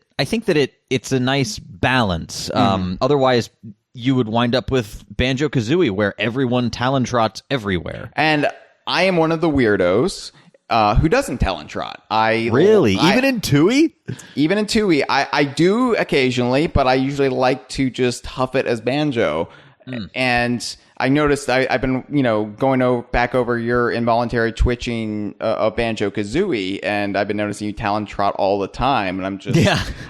it's a nice balance. Otherwise, you would wind up with Banjo-Kazooie, where everyone talon trots everywhere. And I am one of the weirdos who doesn't talon trot. Even in Tooie? Even in Tooie, I do occasionally, but I usually like to just huff it as Banjo. And I noticed I've been, going back over your involuntary twitching of Banjo-Kazooie, and I've been noticing you talon trot all the time, and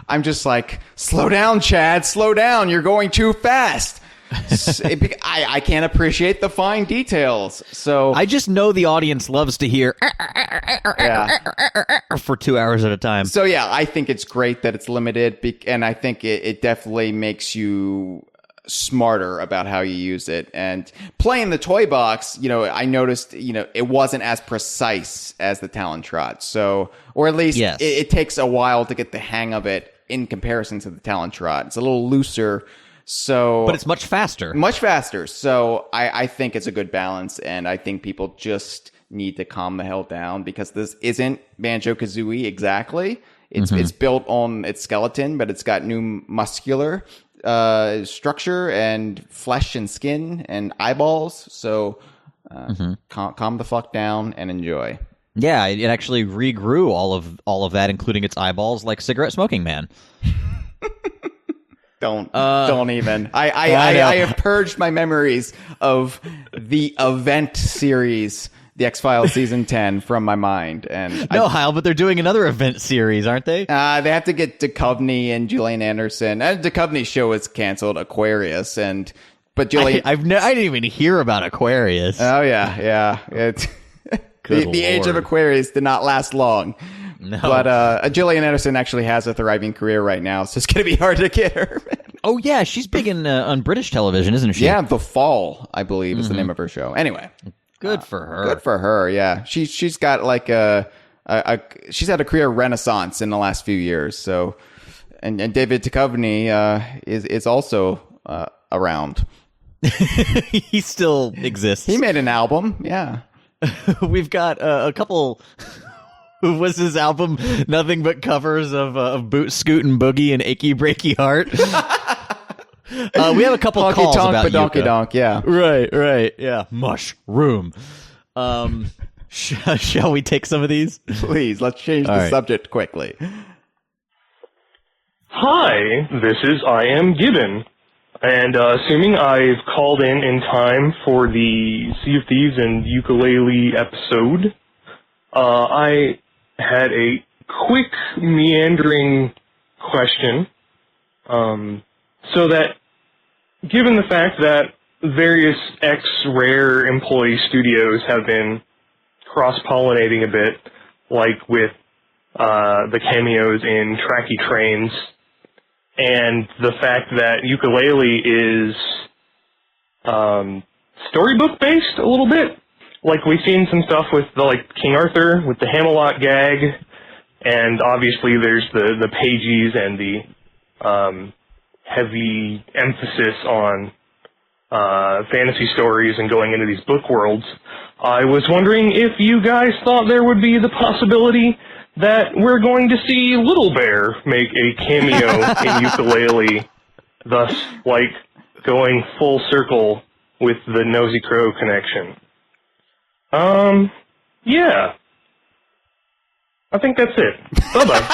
I'm just like, slow down, Chad, slow down, you're going too fast. I can't appreciate the fine details. So I just know the audience loves to hear for 2 hours at a time. So yeah, I think it's great that it's limited, and I think it definitely makes you smarter about how you use it. And playing the toy box, I noticed, it wasn't as precise as the talon trot. So, or at least it takes a while to get the hang of it in comparison to the talon trot. It's a little looser. So, but it's much faster. Much faster. So I think it's a good balance, and I think people just need to calm the hell down, because this isn't Banjo-Kazooie exactly. It's built on its skeleton, but it's got new muscular structure and flesh and skin and eyeballs. So calm the fuck down and enjoy. Yeah, it actually regrew all of that, including its eyeballs, like Cigarette Smoking Man. Don't even. I have purged my memories of the Event series, the X-Files season 10, from my mind. And Hyle, but they're doing another Event series, aren't they? They have to get Duchovny and Gillian Anderson. Duchovny's show is canceled, Aquarius, but Gillian. I didn't even hear about Aquarius. Oh yeah. It's the age of Aquarius did not last long. No. But Gillian Anderson actually has a thriving career right now, so it's going to be hard to get her. Oh, yeah, she's big on British television, isn't she? Yeah, The Fall, I believe, is the name of her show. Anyway. Good for her. Good for her, yeah. She's got like she's had a career renaissance in the last few years, so And David Duchovny is also around. He still exists. He made an album, yeah. We've got a couple. Was his album nothing but covers of Boot Scootin' Boogie and Achy Breaky Heart? We have a couple Honky calls Tonk, about Badonky Yooka. Donk, yeah. Right, yeah. Mushroom. Shall we take some of these? Please, let's change the subject quickly. Hi, this is I Am Gibbon. And assuming I've called in time for the Sea of Thieves and Yooka-Laylee episode, I had a quick meandering question. So that, given the fact that various ex-Rare employee studios have been cross-pollinating a bit, like with the cameos in Tracky Trains, and the fact that Yooka-Laylee is storybook-based a little bit. Like, we've seen some stuff with King Arthur, with the Hamelot gag, and obviously there's the pages and the heavy emphasis on fantasy stories and going into these book worlds. I was wondering if you guys thought there would be the possibility that we're going to see Little Bear make a cameo in Yooka-Laylee, thus, going full circle with the Nosy Crow connection. Yeah. I think that's it. Bye-bye.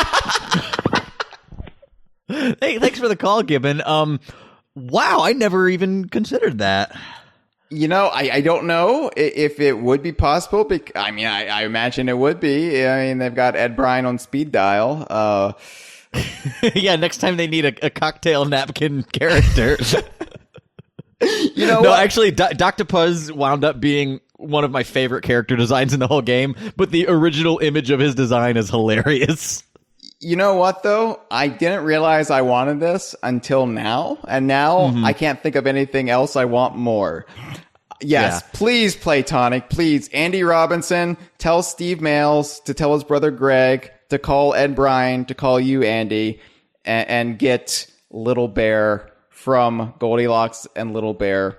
Hey, thanks for the call, Gibbon. Wow, I never even considered that. You know, I don't know if it would be possible. I imagine it would be. I mean, they've got Ed Bryan on speed dial. Yeah, next time they need a cocktail napkin character. You know No, what? actually, Dr. Puzz wound up being one of my favorite character designs in the whole game, but the original image of his design is hilarious. You know what, though? I didn't realize I wanted this until now. And now I can't think of anything else I want more. Yes, Yeah. Please, Platonic. Please, Andy Robinson, tell Steve Mails to tell his brother Greg to call Ed Bryan, to call you, Andy, and get Little Bear from Goldilocks and Little Bear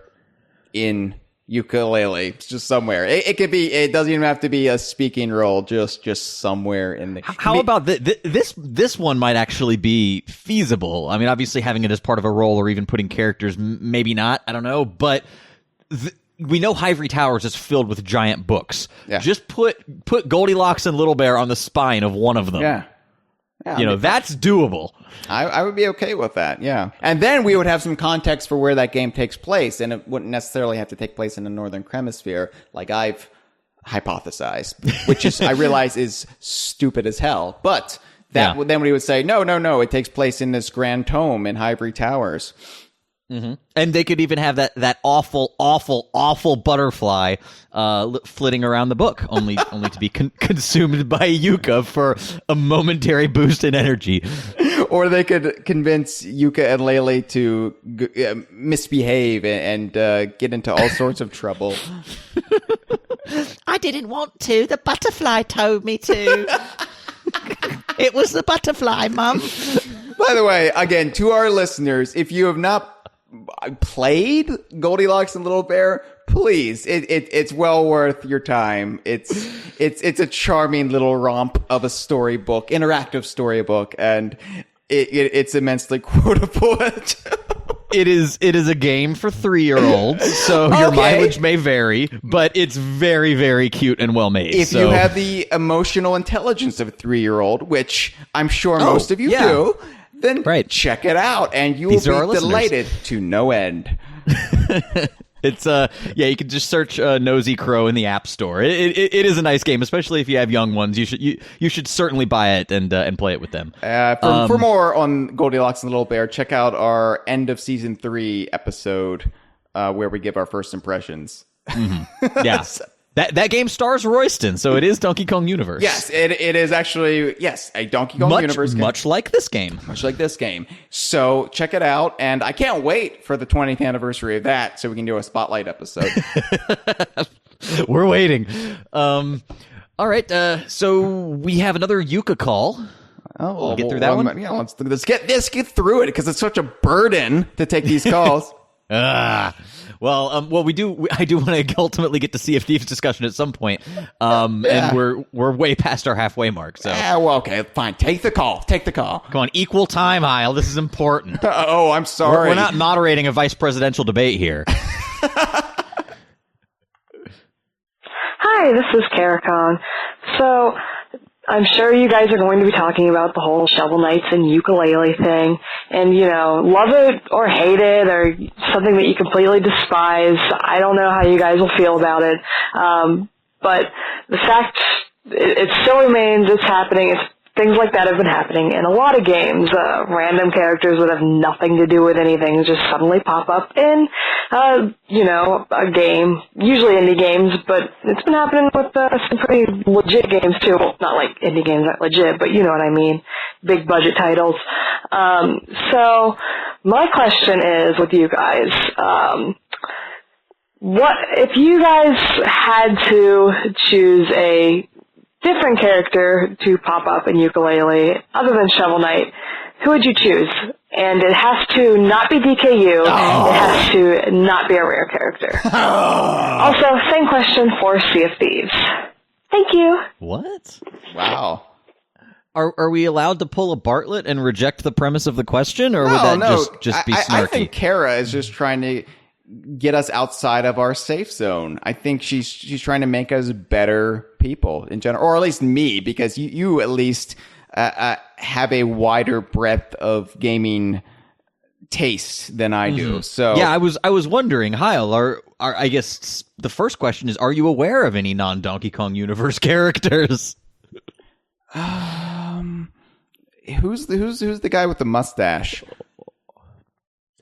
in Yooka-Laylee. It's just somewhere. It could be. It doesn't even have to be a speaking role. Just somewhere in the. How about this one might actually be feasible. I mean, obviously having it as part of a role or even putting characters, maybe not. I don't know, but we know Ivory Towers is filled with giant books. Yeah. Just put Goldilocks and Little Bear on the spine of one of them. Yeah. That's doable. I would be okay with that, yeah. And then we would have some context for where that game takes place, and it wouldn't necessarily have to take place in the Northern Hemisphere, like I've hypothesized, which is, I realize, is stupid as hell. But then we would say, no, it takes place in this grand tome in Ivory Towers. Mm-hmm. And they could even have that awful butterfly flitting around the book, only to be consumed by Yooka for a momentary boost in energy. Or they could convince Yooka and Laylee to misbehave and get into all sorts of trouble. I didn't want to. The butterfly told me to. It was the butterfly, Mum. By the way, again, to our listeners, if you have not played Goldilocks and Little Bear, please, it's well worth your time. It's a charming little romp of a storybook, interactive storybook, and it's immensely quotable. It is a game for 3-year-olds, so your mileage may vary, but it's very, very cute and well made. If you have the emotional intelligence of a 3-year-old, which I'm sure most of you do, then check it out, and you will be delighted to no end. It's you can just search Nosy Crow in the App Store. It is a nice game, especially if you have young ones. You should certainly buy it and play it with them. For more on Goldilocks and Little Bear, check out our end of season 3 episode where we give our first impressions. Mm-hmm. Yeah. That game stars Royston, so it is Donkey Kong Universe. Yes, it is actually, a Donkey Kong Universe game. Much like this game. Much like this game. So check it out, and I can't wait for the 20th anniversary of that so we can do a spotlight episode. We're waiting. All right, so we have another Yooka call. Oh, get through that one? Yeah, let's get through it because it's such a burden to take these calls. Well, I do want to ultimately get to Sea of Thieves discussion at some point, and we're way past our halfway mark. So, well, okay, fine. Take the call. Come on, equal time, Hyle. This is important. Oh, I'm sorry. We're not moderating a vice presidential debate here. Hi, this is Caracon. So, I'm sure you guys are going to be talking about the whole Shovel Knights and Yooka-Laylee thing, and, love it or hate it, or something that you completely despise. I don't know how you guys will feel about it, but the fact, it still remains, it's happening, things like that have been happening in a lot of games. Random characters that have nothing to do with anything just suddenly pop up in, a game, usually indie games, but it's been happening with some pretty legit games too. Well, not like indie games aren't legit, but you know what I mean. Big budget titles. So my question is with you guys, what if you guys had to choose a different character to pop up in Yooka-Laylee other than Shovel Knight, who would you choose? And it has to not be DKU. It has to not be a rare character. Also, same question for Sea of Thieves. Thank you. What? Wow. Are we allowed to pull a Bartlett and reject the premise of the question, or would that just be snarky? I think Kara is just trying to get us outside of our safe zone. I think she's trying to make us better people in general, or at least me, because you at least have a wider breadth of gaming taste than I do. So yeah, I was wondering, Hyle, are I guess the first question is, are you aware of any non-Donkey Kong universe characters? Who's the guy with the mustache?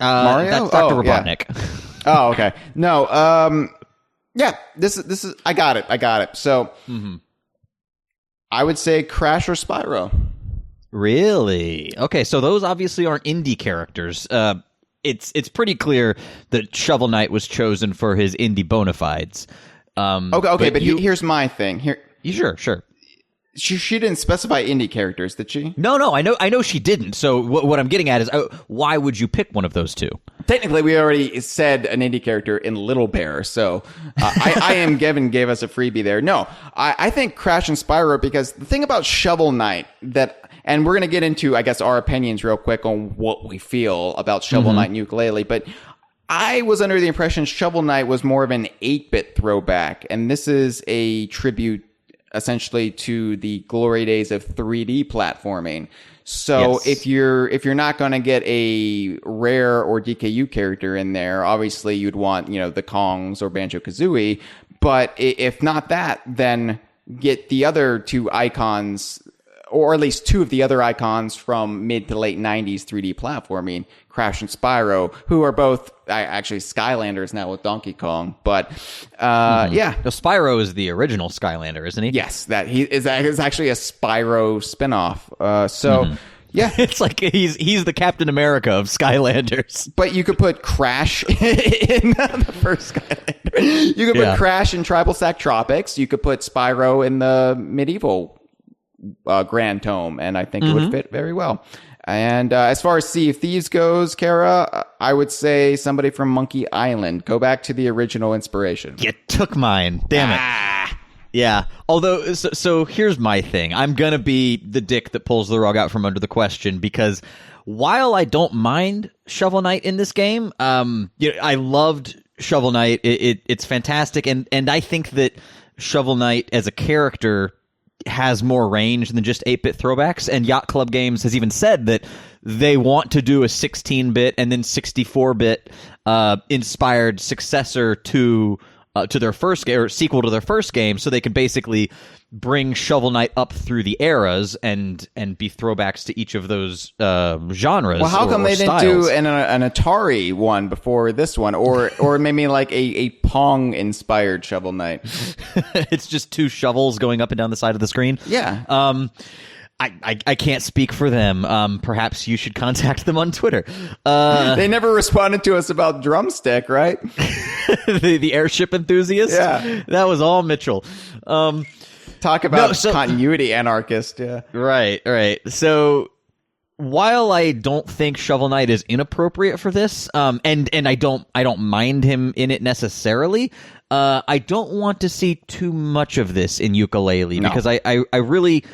Mario? That's Dr. Robotnik. Yeah. Oh, okay. No, yeah, this is I got it. So I would say Crash or Spyro. Really? Okay, so those obviously aren't indie characters. It's pretty clear that Shovel Knight was chosen for his indie bona fides. Okay, but here's my thing. Sure. She didn't specify indie characters, did she? No, I know she didn't. So what I'm getting at is, why would you pick one of those two? Technically, we already said an indie character in Little Bear, so I am Gavin gave us a freebie there. No, I think Crash and Spyro, because the thing about Shovel Knight and we're going to get into, I guess, our opinions real quick on what we feel about Shovel Knight and Yooka-Laylee, but I was under the impression Shovel Knight was more of an 8-bit throwback, and this is a tribute essentially to the glory days of 3D platforming. So yes. if you're not going to get a rare or DKU character in there, obviously you'd want, the Kongs or Banjo-Kazooie, but if not that, then get the other two icons, or at least two of the other icons from mid to late 90s 3D platforming, Crash and Spyro, who are both actually Skylanders now with Donkey Kong. But yeah. No, Spyro is the original Skylander, isn't he? Yes, that is actually a Spyro spinoff. Yeah. It's like he's the Captain America of Skylanders. But you could put Crash in the first Skylander. You could put Crash in Tribal Sack Tropics. You could put Spyro in the medieval Grand Tome, and I think it would fit very well. And as far as Sea of Thieves goes, Kara, I would say somebody from Monkey Island. Go back to the original inspiration. You took mine. Damn it. Yeah. Although, so here's my thing. I'm going to be the dick that pulls the rug out from under the question, because while I don't mind Shovel Knight in this game, I loved Shovel Knight. It's fantastic. And I think that Shovel Knight as a character has more range than just 8-bit throwbacks, and Yacht Club Games has even said that they want to do a 16-bit and then 64-bit inspired successor to their first game, or sequel to their first game, so they can basically bring Shovel Knight up through the eras and be throwbacks to each of those genres. Well, how come they didn't do an Atari one before this one, or maybe like a Pong inspired Shovel Knight? It's just two shovels going up and down the side of the screen. Yeah. I can't speak for them. Perhaps you should contact them on Twitter. They never responded to us about Drumstick, right? the airship enthusiast? Yeah. That was all Mitchell. Talk about continuity anarchist. Yeah. Right. So while I don't think Shovel Knight is inappropriate for this, and I don't mind him in it necessarily, I don't want to see too much of this in Yooka-Laylee because I really.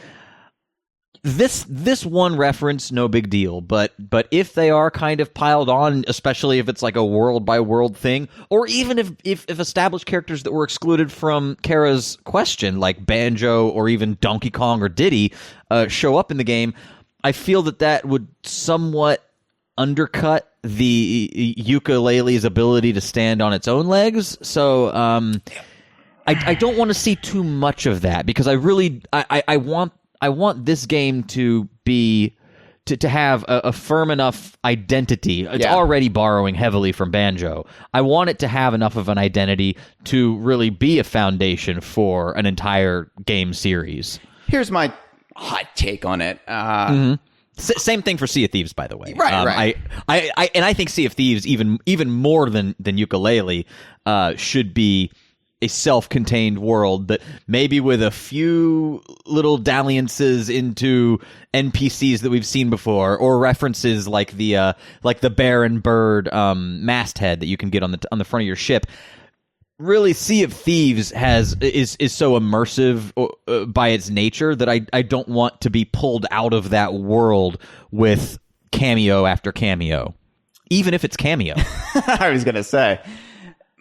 This one reference, no big deal, but if they are kind of piled on, especially if it's like a world by world thing, or even if established characters that were excluded from Kara's question, like Banjo or even Donkey Kong or Diddy, show up in the game, I feel that would somewhat undercut the Yooka-Laylee's ability to stand on its own legs. So I don't want to see too much of that because I want this game to be to have a firm enough identity. It's already borrowing heavily from Banjo. I want it to have enough of an identity to really be a foundation for an entire game series. Here's my hot take on it. Same thing for Sea of Thieves, by the way. Right. I think Sea of Thieves even more than Yooka-Laylee should be a self-contained world that maybe with a few little dalliances into NPCs that we've seen before, or references like the bear and bird masthead that you can get on the front of your ship. Really, Sea of Thieves is so immersive by its nature that I don't want to be pulled out of that world with cameo after cameo, even if it's cameo. I was gonna say.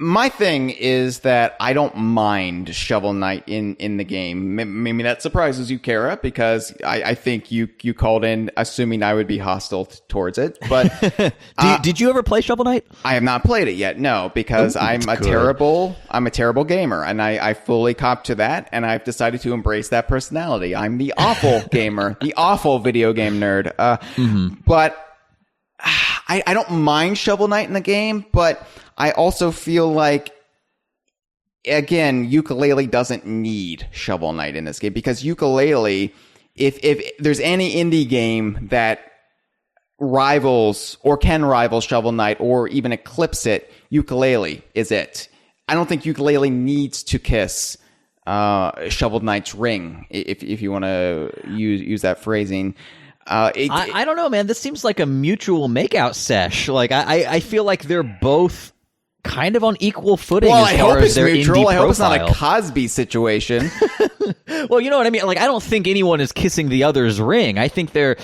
My thing is that I don't mind Shovel Knight in the game. Maybe that surprises you, Kara, because I think you called in assuming I would be hostile towards it. But did you ever play Shovel Knight? I have not played it yet, no, because I'm a terrible gamer, and I fully cop to that, and I've decided to embrace that personality. I'm the awful gamer, the awful video game nerd. But I don't mind Shovel Knight in the game, but I also feel like, again, Yooka-Laylee doesn't need Shovel Knight in this game because Yooka-Laylee, if there's any indie game that rivals or can rival Shovel Knight or even eclipse it, Yooka-Laylee is it. I don't think Yooka-Laylee needs to kiss Shovel Knight's ring, if you want to use that phrasing. I don't know, man. This seems like a mutual makeout sesh. Like I feel like they're both kind of on equal footing as far as their indie profile. I hope it's not a Cosby situation. Well, you know what I mean? Like, I don't think anyone is kissing the other's ring. I think they're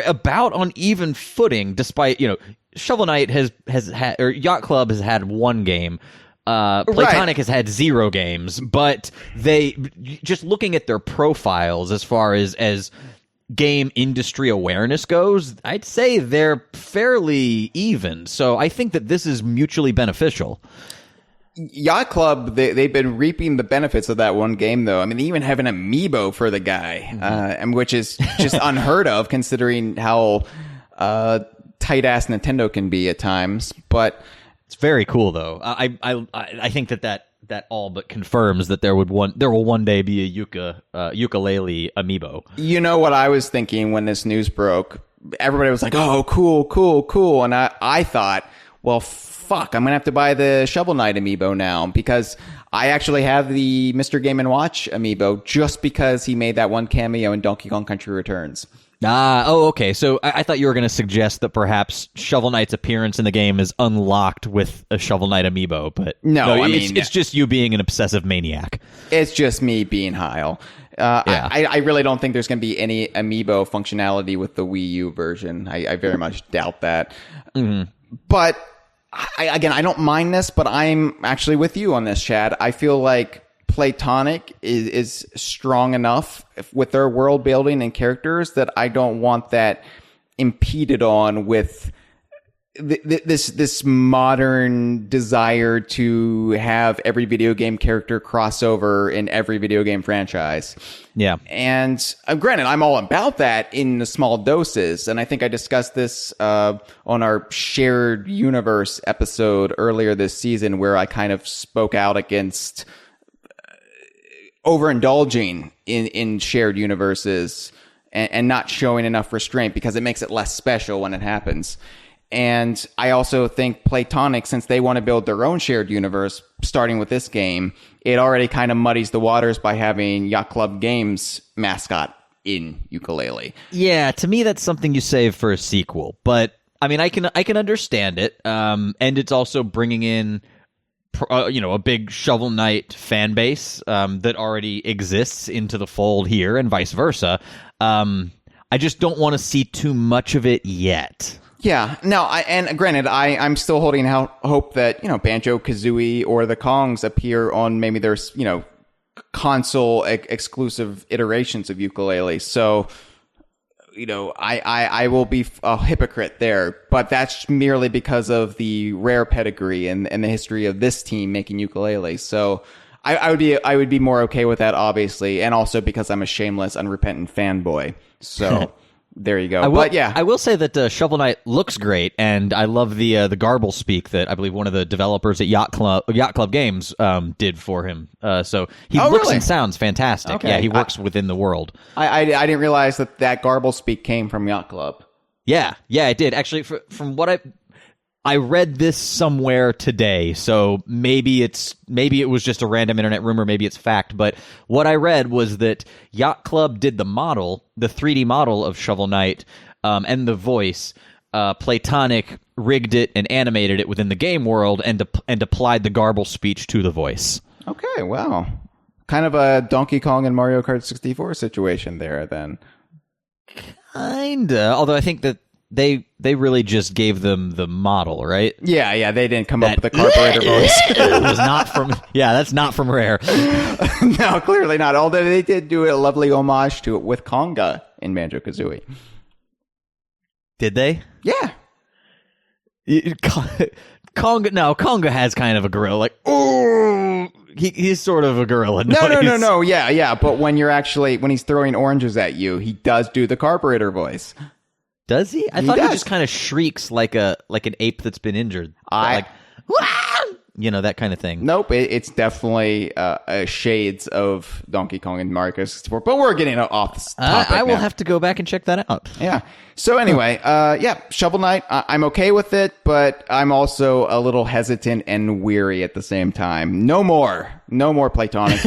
about on even footing, despite, Shovel Knight has had, or Yacht Club has had one game. Platonic has had 0 games, but they, just looking at their profiles as far as game industry awareness goes, I'd say they're fairly even. So I think that this is mutually beneficial. Yacht Club, they've been reaping the benefits of that one game, though. I mean, they even have an amiibo for the guy, and which is just unheard of considering how tight-ass Nintendo can be at times. But it's very cool, though. I think that all but confirms that there will one day be a Yooka-Laylee amiibo. You know what I was thinking when this news broke? Everybody was like, "Oh, cool," and I thought, well, fuck, I'm gonna have to buy the Shovel Knight amiibo now because I actually have the Mr. Game & Watch amiibo just because he made that one cameo in Donkey Kong Country Returns. Okay. So I thought you were going to suggest that perhaps Shovel Knight's appearance in the game is unlocked with a Shovel Knight amiibo, but no, it's just you being an obsessive maniac. It's just me being Hyle. I really don't think there's going to be any amiibo functionality with the Wii U version. I very much doubt that. But I don't mind this, but I'm actually with you on this, Chad. I feel like Platonic is strong enough with their world building and characters that I don't want that impeded on with this modern desire to have every video game character crossover in every video game franchise. Yeah. And granted, I'm all about that in the small doses. And I think I discussed this on our shared universe episode earlier this season, where I kind of spoke out against overindulging in shared universes and not showing enough restraint because it makes it less special when it happens. And I also think Platonic, since they want to build their own shared universe, starting with this game, it already kind of muddies the waters by having Yacht Club Games mascot in Yooka-Laylee. Yeah, to me that's something you save for a sequel. But I mean, I can understand it. And it's also bringing in a big Shovel Knight fan base that already exists into the fold here, and vice versa. I just don't want to see too much of it yet. Yeah, no, and granted, I'm still holding out hope that, Banjo-Kazooie or the Kongs appear on maybe there's, console exclusive iterations of Yooka-Laylee. So, I will be a hypocrite there, but that's merely because of the Rare pedigree and the history of this team making Yooka-Laylee. So I would be more okay with that, obviously, and also because I'm a shameless, unrepentant fanboy. So there you go. I will say that Shovel Knight looks great, and I love the garble speak that I believe one of the developers at Yacht Club Games did for him. So he looks really? and sounds fantastic. Okay. Yeah, he works within the world. I didn't realize that garble speak came from Yacht Club. Yeah, it did. Actually, from what I read this somewhere today, so maybe it was just a random internet rumor, maybe it's fact, but what I read was that Yacht Club did the 3D model of Shovel Knight, and the voice. Playtonic rigged it and animated it within the game world and applied the garble speech to the voice. Okay, wow. Kind of a Donkey Kong and Mario Kart 64 situation there, then. Kinda, although I think that they really just gave them the model, right? Yeah, they didn't come up with a carburetor voice. It was not from... Yeah, that's not from Rare. No, clearly not. Although they did do a lovely homage to it with Konga in Banjo-Kazooie. Did they? Yeah. Konga has kind of a gorilla, like, ooh... He's sort of a gorilla. No. Yeah. But when he's throwing oranges at you, he does do the carburetor voice. Does he? I thought he just kind of shrieks like an ape that's been injured. That kind of thing. Nope, it's definitely shades of Donkey Kong and Mario Kart 64. But we're getting off this topic I will now. have to go back and check that out. Yeah. So anyway, Shovel Knight, I'm okay with it, but I'm also a little hesitant and weary at the same time. No more Playtonic,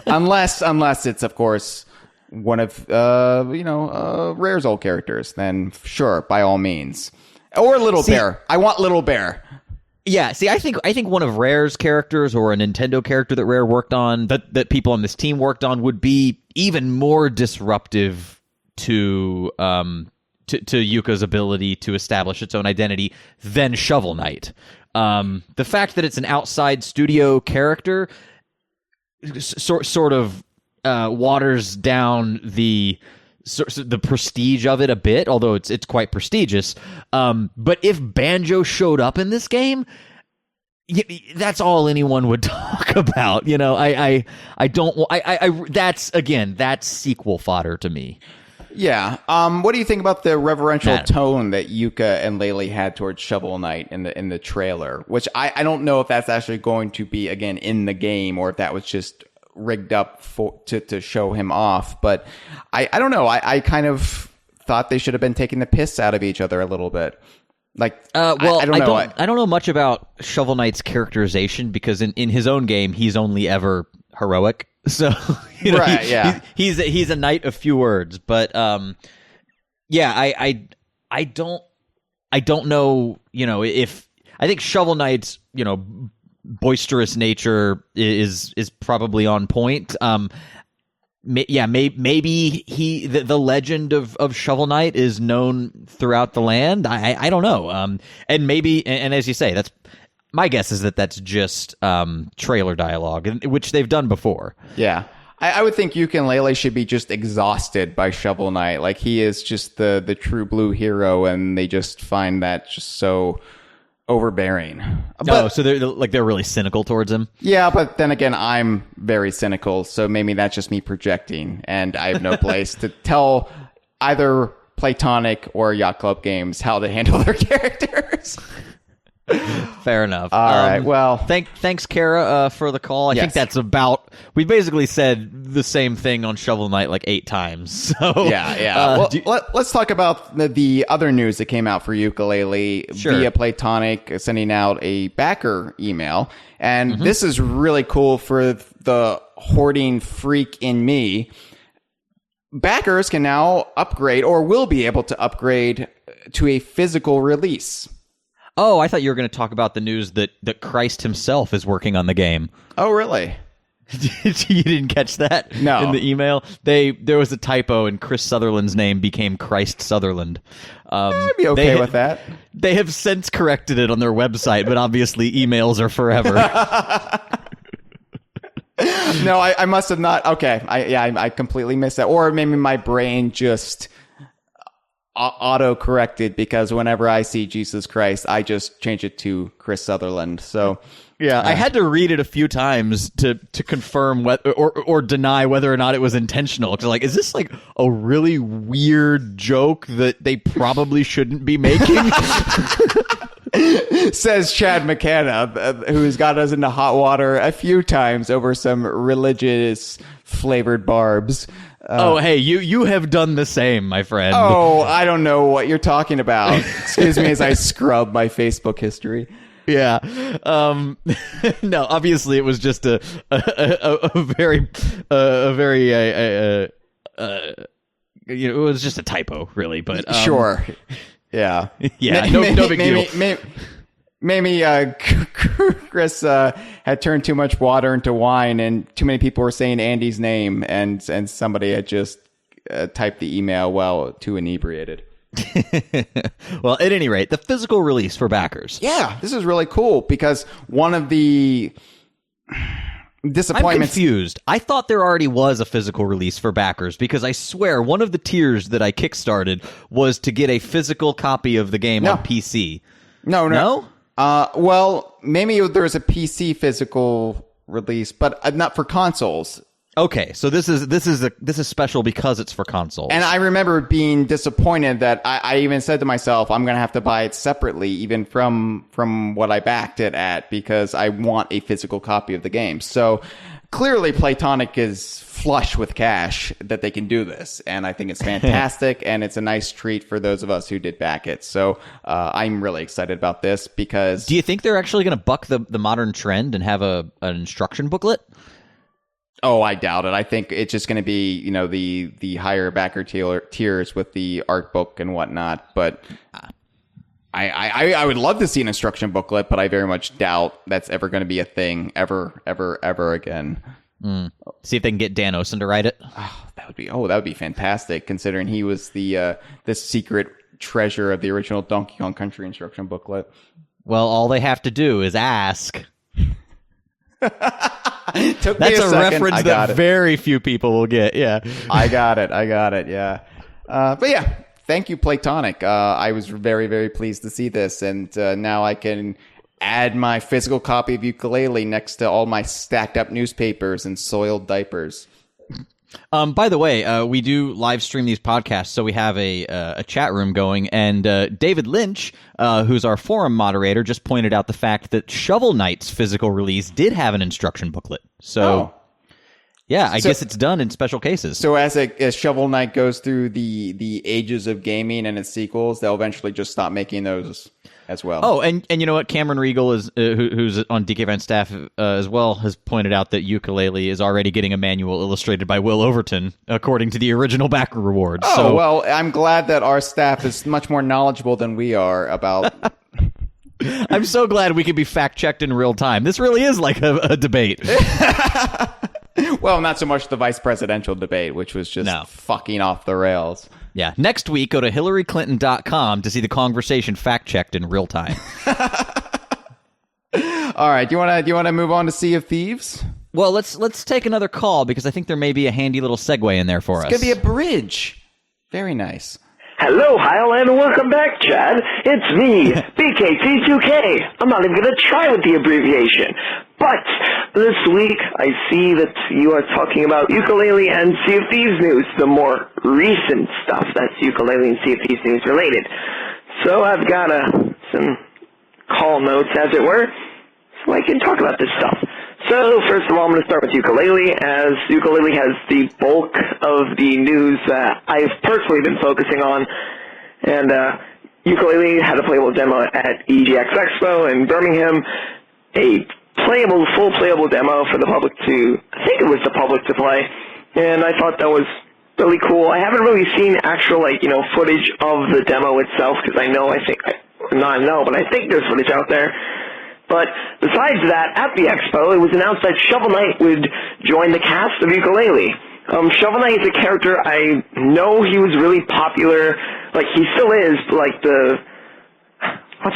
unless it's, of course, one of Rare's old characters. Then sure, by all means, or Little Bear. I want Little Bear. Yeah, see, I think one of Rare's characters or a Nintendo character that Rare worked on, that people on this team worked on, would be even more disruptive to Yuka's ability to establish its own identity than Shovel Knight. The fact that it's an outside studio character sort of waters down the prestige of it a bit, although it's quite prestigious. But if Banjo showed up in this game, that's all anyone would talk about. That's sequel fodder to me. Yeah. What do you think about the reverential tone that Yooka and Laylee had towards Shovel Knight in the trailer? Which I don't know if that's actually going to be again in the game, or if that was just rigged up to show him off. But I don't know. I kind of thought they should have been taking the piss out of each other a little bit. Like, I don't know. I don't know much about Shovel Knight's characterization, because in his own game he's only ever heroic. So right, yeah, he's a knight of few words. But I don't know. If I think Shovel Knight's boisterous nature is probably on point. Maybe the legend of Shovel Knight is known throughout the land. I don't know. And maybe, and as you say, that's my guess, is that that's just trailer dialogue, which they've done before. Yeah. I would think Yooka and Laylee should be just exhausted by Shovel Knight. Like, he is just the true blue hero, and they just find that just so overbearing. So they're really cynical towards him. Yeah, but then again, I'm very cynical, so maybe that's just me projecting, and I have no place to tell either Playtonic or Yacht Club Games how to handle their characters. Fair enough. All right. Well, thanks, Kara, for the call. I think that's about. We basically said the same thing on Shovel Knight like 8 times. So yeah. Let's talk about the other news that came out for Yooka-Laylee via Platonic sending out a backer email, and this is really cool for the hoarding freak in me. Backers can now upgrade, or will be able to upgrade, to a physical release. Oh, I thought you were going to talk about the news that Christ himself is working on the game. Oh, really? You didn't catch that? No. In the email? There was a typo and Chris Sutherland's name became Christ Sutherland. I'd be okay with that. They have since corrected it on their website, but obviously emails are forever. No, I must have not. Okay. I completely missed that. Or maybe my brain just auto-corrected, because whenever I see Jesus Christ, I just change it to Chris Sutherland. So yeah, I had to read it a few times to confirm or deny whether or not it was intentional. Because like, is this like a really weird joke that they probably shouldn't be making? Says Chad McCanna, who's got us into hot water a few times over some religious flavored barbs. Oh, hey, you have done the same, my friend. Oh, I don't know what you're talking about. Excuse me as I scrub my Facebook history. Yeah. No, obviously it was just a very it was just a typo, really, but sure. Yeah. Yeah, no big deal. Maybe Chris had turned too much water into wine, and too many people were saying Andy's name, and somebody had just typed the email while too inebriated. Well, at any rate, the physical release for backers. Yeah, this is really cool, because one of the disappointments... I'm confused. I thought there already was a physical release for backers, because I swear one of the tiers that I kickstarted was to get a physical copy of the game on PC. No? Well, maybe there's a PC physical release, but not for consoles. Okay, so this is special because it's for consoles. And I remember being disappointed that I even said to myself, I'm going to have to buy it separately, even from what I backed it at, because I want a physical copy of the game. So clearly Platonic is flush with cash that they can do this, and I think it's fantastic, and it's a nice treat for those of us who did back it. So I'm really excited about this, because... Do you think they're actually going to buck the modern trend and have an instruction booklet? Oh, I doubt it. I think it's just going to be, the higher backer tiers with the art book and whatnot. But I would love to see an instruction booklet, but I very much doubt that's ever going to be a thing ever again. See if they can get Dan Osen to write it. Oh, that would be fantastic, considering he was the secret treasure of the original Donkey Kong Country instruction booklet. Well, all they have to do is ask. That's a reference that very few people will get. Yeah, I got it. Yeah, but yeah, thank you, Platonic. I was very, very pleased to see this, and now I can add my physical copy of Yooka-Laylee next to all my stacked up newspapers and soiled diapers. By the way, we do live stream these podcasts, so we have a chat room going, and David Lynch, who's our forum moderator, just pointed out the fact that Shovel Knight's physical release did have an instruction booklet. So, yeah, I guess it's done in special cases. So as Shovel Knight goes through the ages of gaming and its sequels, they'll eventually just stop making those as well. Oh, and you know what? Cameron Regal is who's on DK Vine staff as well, has pointed out that Yooka-Laylee is already getting a manual illustrated by Will Overton, according to the original backer rewards. Oh, well, I'm glad that our staff is much more knowledgeable than we are about... I'm so glad we can be fact-checked in real time. This really is like a debate. Well, not so much the vice presidential debate, which was just fucking off the rails. Yeah. Next week, go to HillaryClinton.com to see the Kongversation fact-checked in real time. All right. Do you want to move on to Sea of Thieves? Well, let's take another call, because I think there may be a handy little segue in there for us. It's going to be a bridge. Very nice. Hello, Hyle, and welcome back, Chad. It's me, BKT2K. I'm not even going to try with the abbreviation. But this week, I see that you are talking about Yooka-Laylee and Sea of Thieves news, the more recent stuff that's Yooka-Laylee and Sea of Thieves news related. So I've got some call notes, as it were, so I can talk about this stuff. So, first of all, I'm going to start with Yooka-Laylee, as Yooka-Laylee has the bulk of the news that I've personally been focusing on. And Yooka-Laylee had a playable demo at EGX Expo in Birmingham, a full playable demo for the public to, I think it was the public to play, and I thought that was really cool. I haven't really seen actual, footage of the demo itself, because I think there's footage out there. But besides that, at the expo, it was announced that Shovel Knight would join the cast of Yooka-Laylee. Shovel Knight is a character, I know he was really popular, he still is,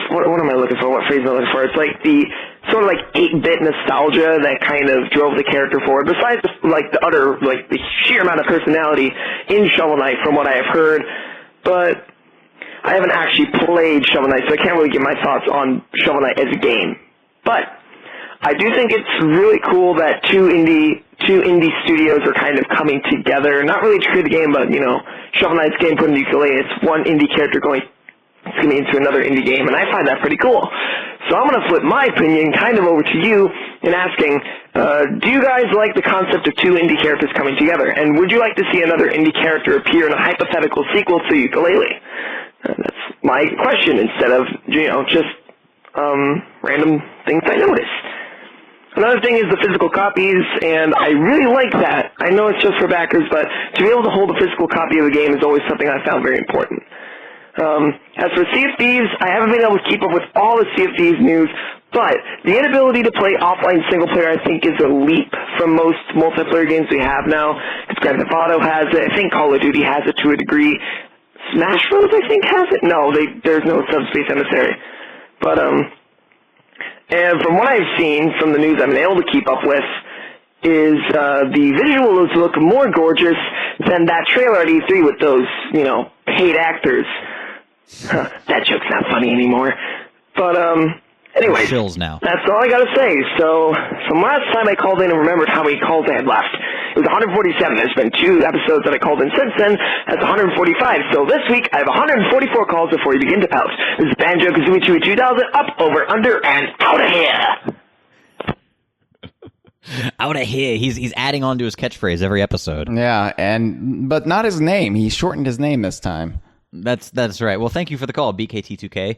what am I looking for? What phrase am I looking for? It's the sort of 8-bit nostalgia that kind of drove the character forward. Besides the sheer amount of personality in Shovel Knight from what I have heard, but I haven't actually played Shovel Knight, so I can't really give my thoughts on Shovel Knight as a game. But I do think it's really cool that two indie studios are kind of coming together, not really to create a game, but Shovel Knight's game put in Yooka-Laylee. It's one indie character going into another indie game, and I find that pretty cool. So I'm going to flip my opinion kind of over to you and asking, do you guys like the concept of two indie characters coming together? And would you like to see another indie character appear in a hypothetical sequel to Yooka-Laylee? That's my question instead of, just random things I noticed. Another thing is the physical copies, and I really like that. I know it's just for backers, but to be able to hold a physical copy of a game is always something I found very important. As for Sea of Thieves, I haven't been able to keep up with all the Sea of Thieves news, but the inability to play offline single player I think is a leap from most multiplayer games we have now. Because Grand Theft Auto has it, I think Call of Duty has it to a degree. Smash Bros. I think has it. No, there's no Subspace Emissary. But and from what I've seen from the news I've been able to keep up with, is the visuals look more gorgeous than that trailer at E3 with those, paid actors. That joke's not funny anymore. But, anyway, chills now. That's all I gotta say. So, from last time I called in and remembered how many calls I had left. It was 147. There's been 2 episodes that I called in since then. That's 145. So this week, I have 144 calls before you begin to pout. This is Banjo-Kazooie Chewie 2000, up, over, under, and out of here! Out of here. He's adding on to his catchphrase every episode. Yeah, but not his name. He shortened his name this time. That's right. Well, thank you for the call, BKT2K.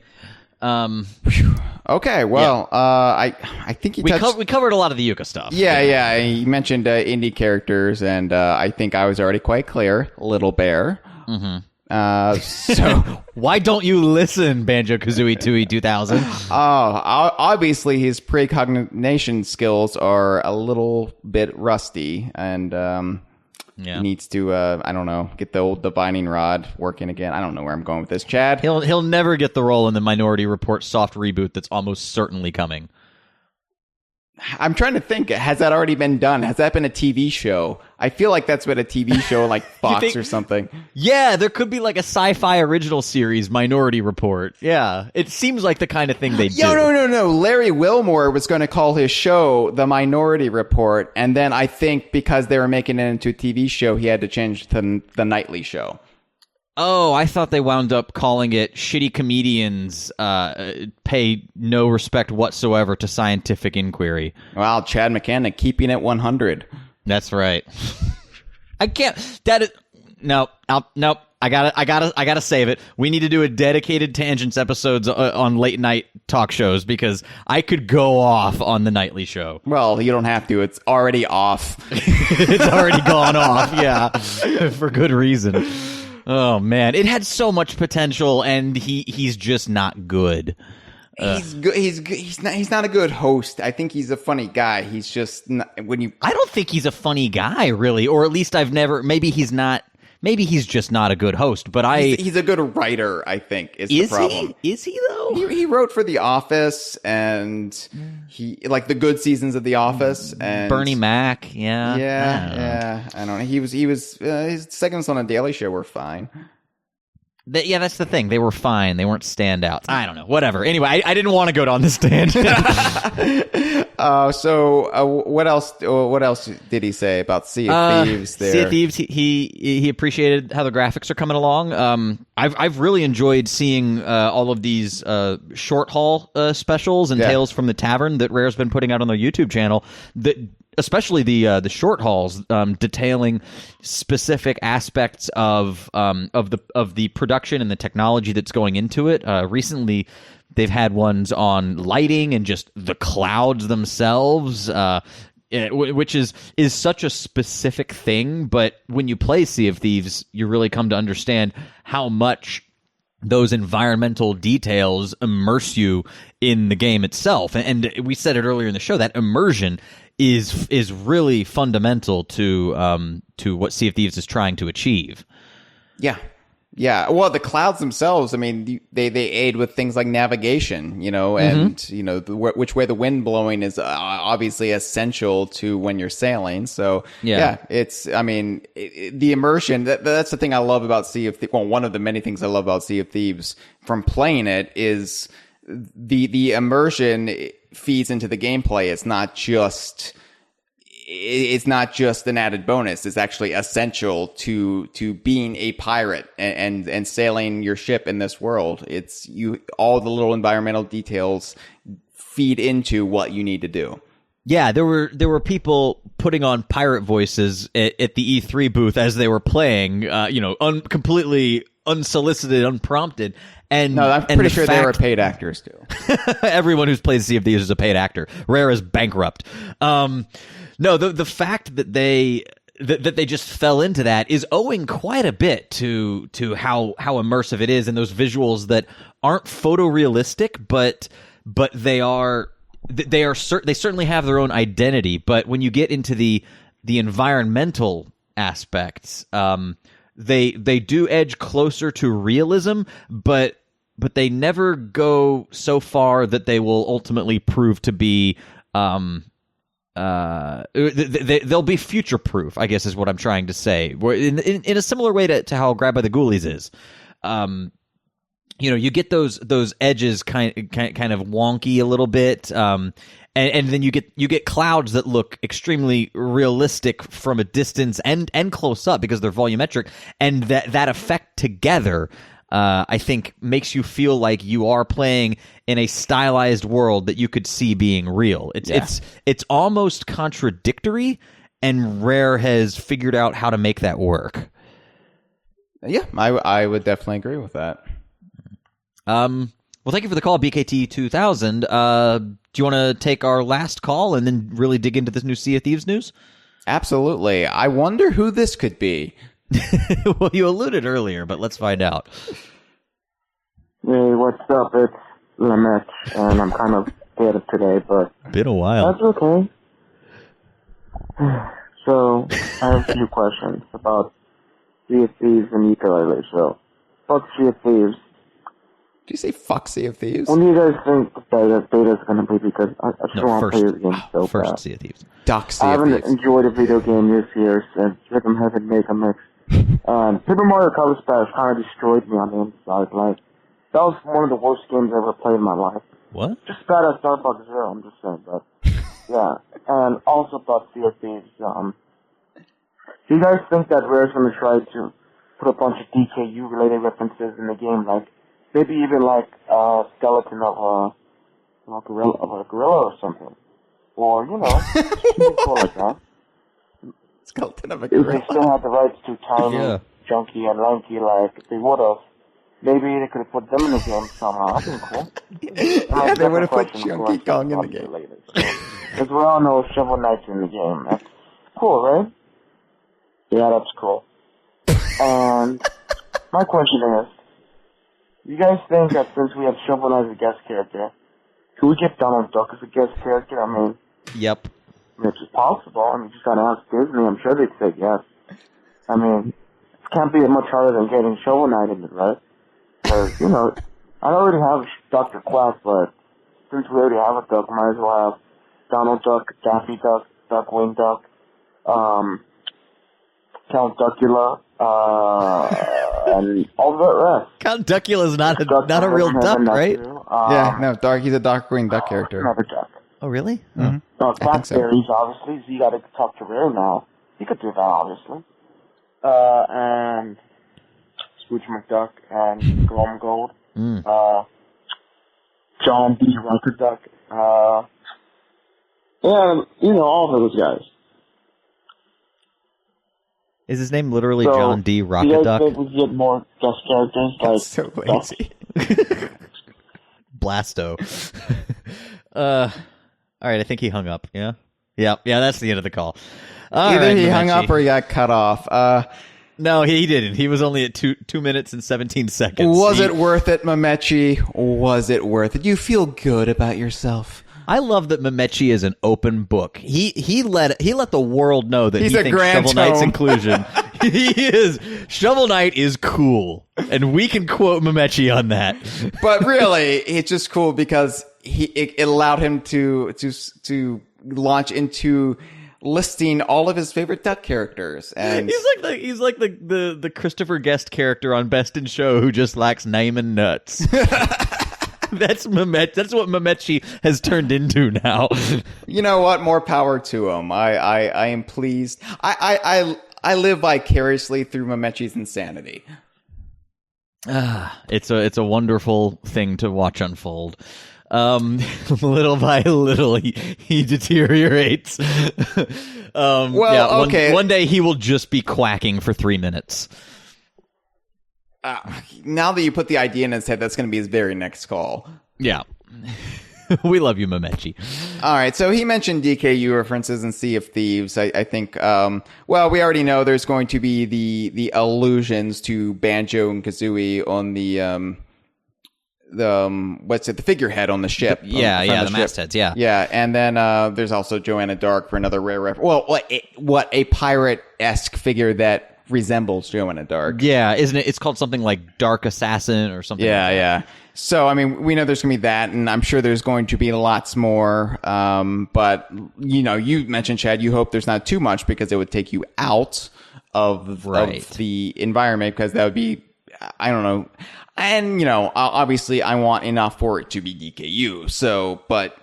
Okay, well, yeah. I think we covered a lot of the Yooka stuff. Yeah. He mentioned indie characters, and I think I was already quite clear. Little Bear. Mm-hmm. So why don't you listen, Banjo-Kazooie 2000? Obviously his precognition skills are a little bit rusty, and he needs to I don't know, get the old divining rod working again. I don't know where I'm going with this, Chad. He'll never get the role in the Minority Report soft reboot that's almost certainly coming. I'm trying to think. Has that already been done? Has that been a TV show? I feel like that's been a TV show, like Fox or something. Yeah, there could be like a sci-fi original series, Minority Report. Yeah, it seems like the kind of thing they do. No. Larry Wilmore was going to call his show The Minority Report, and then I think because they were making it into a TV show, he had to change to The Nightly Show. Oh, I thought they wound up calling it Shitty Comedians Pay No Respect Whatsoever to Scientific Inquiry. Well, Chad McCanna keeping it 100. That's right. I can't. That is nope. I gotta save it. We need to do a dedicated tangents episodes on late night talk shows because I could go off on the Nightly Show. Well, you don't have to. It's already off. It's already gone off. Yeah, for good reason. Oh man, it had so much potential, and he's just not good. He's good. He's not a good host. I think he's a funny guy. He's just not, I don't think he's a funny guy, really, or at least I've never. Maybe he's not. Maybe he's just not a good host. But he's a good writer. I think is the problem. Is he though? He wrote for The Office, and he like the good seasons of The Office, and Bernie Mac. Yeah. I don't know. He was his segments on a Daily Show were fine. Yeah, that's the thing. They were fine. They weren't standouts. I don't know. Whatever. Anyway, I didn't want to go down this tangent. What else? What else did he say about Sea of Thieves? There, Sea of Thieves. He appreciated how the graphics are coming along. I've really enjoyed seeing all of these short haul specials and Tales from the Tavern that Rare's been putting out on their YouTube channel. That especially the short hauls detailing specific aspects of the production and the technology that's going into it. Recently, they've had ones on lighting and just the clouds themselves, which is such a specific thing. But when you play Sea of Thieves, you really come to understand how much those environmental details immerse you in the game itself. And we said it earlier in the show, that immersion is really fundamental to what Sea of Thieves is trying to achieve. Yeah. Well, the clouds themselves, I mean, they aid with things like navigation, and which way the wind blowing is obviously essential to when you're sailing. So it's, I mean, the immersion. That's the thing I love about Sea of Thieves. Well, one of the many things I love about Sea of Thieves from playing it is the immersion feeds into the gameplay. It's not just an added bonus. It's actually essential to being a pirate and sailing your ship in this world. It's all the little environmental details feed into what you need to do. Yeah, there were people putting on pirate voices at the E3 booth as they were playing, completely unsolicited, unprompted. And no, I'm pretty sure they were paid actors too. Everyone who's played Sea of Thieves is a paid actor. Rare is bankrupt. No, the fact that they just fell into that is owing quite a bit to how immersive it is, and those visuals that aren't photorealistic, but they certainly have their own identity. But when you get into the environmental aspects, they do edge closer to realism, but they never go so far that they will ultimately prove to be they'll be future proof, I guess is what I'm trying to say. In a similar way to how Grab by the Ghoulies is. You get those edges kind of wonky a little bit, and then you get clouds that look extremely realistic from a distance and close up because they're volumetric, and that effect together, I think, makes you feel like you are playing in a stylized world that you could see being real. It's almost contradictory, and Rare has figured out how to make that work. Yeah, I would definitely agree with that. Well, thank you for the call, BKT 2000. Do you want to take our last call and then really dig into this new Sea of Thieves news? Absolutely. I wonder who this could be. Well, you alluded earlier, but let's find out. Hey, what's up? It's Lamech, and I'm kind of scared of today, but been a while. That's okay. So, I have a few questions about Sea of Thieves and Yooka-Laylee. So, fuck Sea of Thieves. Did you say fuck Sea of Thieves? When do you guys think the beta's going to be? Because I still want to play the game so first bad. Sea of Thieves. Duck Sea I of haven't Thieves. enjoyed a video game this year since Rhythm Heaven Make a Mix. Paper Mario Color Splash kind of destroyed me on the inside. Like, that was one of the worst games I ever played in my life. What? Just bad as Starbucks Zero, I'm just saying, but yeah. And also about Sea of Thieves, do you guys think that Rare's going to try to put a bunch of DKU-related references in the game, like maybe even like a skeleton of a gorilla or something? Or, something cool like that. Skeleton of a If they gorilla. still had the rights to tiny, chunky, and lanky like they would have, maybe they could have put them in the game somehow. That'd been cool. Yeah, they would have put Chunky Kong in the game. Because we all know Shovel Knight's in the game. That's cool, right? Yeah, that's cool. And my question is, you guys think that since we have Shovel Knight as a guest character, could we get Donald Duck as a guest character? I mean, Yep. it's possible. I mean, you just gotta ask Disney. I'm sure they'd say yes. I mean, it can't be much harder than getting Shovel Knight in it, right? Because, I already have Dr. Quack, but since we already have a duck, might as well have Donald Duck, Daffy Duck, Duckwing Duck, Count Duckula, and all the rest. Count Duckula is not a real duck, right? Yeah, no, he's a Darkwing Duck character. Another duck. Oh, really? Mm-hmm. Blackberries, obviously, so you gotta talk to Rare now. You could do that, obviously. And Scrooge McDuck and Glum Gold. John D. Rocket Duck. Yeah, all of those guys. Is his name literally John D. Rocket Duck? Do you guys think we get more guest characters? Like, so lazy. Blasto. All right, I think he hung up, yeah? Yeah, that's the end of the call. Either he hung up or he got cut off. No, he didn't. He was only at 2 minutes and 17 seconds. Was it worth it, Mamechi? Was it worth it? Do you feel good about yourself? I love that Mamechi is an open book. He let the world know that He's he a thinks grand Shovel Knight's tome. inclusion. He is. Shovel Knight is cool, and we can quote Mamechi on that. But really, it's just cool because it allowed him to launch into listing all of his favorite duck characters, and he's like the Christopher Guest character on Best in Show who just likes naming nuts. That's what Mamechi has turned into now. You know what? More power to him. I am pleased. I live vicariously through Mamechi's insanity. It's a wonderful thing to watch unfold. Little by little, he deteriorates. Okay. One day he will just be quacking for 3 minutes. Now that you put the idea in his head, that's going to be his very next call. Yeah. We love you, Mamechi. All right, so he mentioned DKU references in Sea of Thieves. I think, we already know there's going to be the allusions to Banjo and Kazooie on the figurehead on the ship. The mastheads, yeah. Yeah, and then there's also Joanna Dark for another rare reference. Well, what a pirate-esque figure that resembles Joanna Dark. Yeah, isn't it? It's called something like Dark Assassin or something. Yeah, like that. yeah. So, I mean, we know there's going to be that, and I'm sure there's going to be lots more. But, you mentioned, Chad, you hope there's not too much because it would take you out of the environment because that would be, I don't know. And, obviously I want enough for it to be DKU. So, but,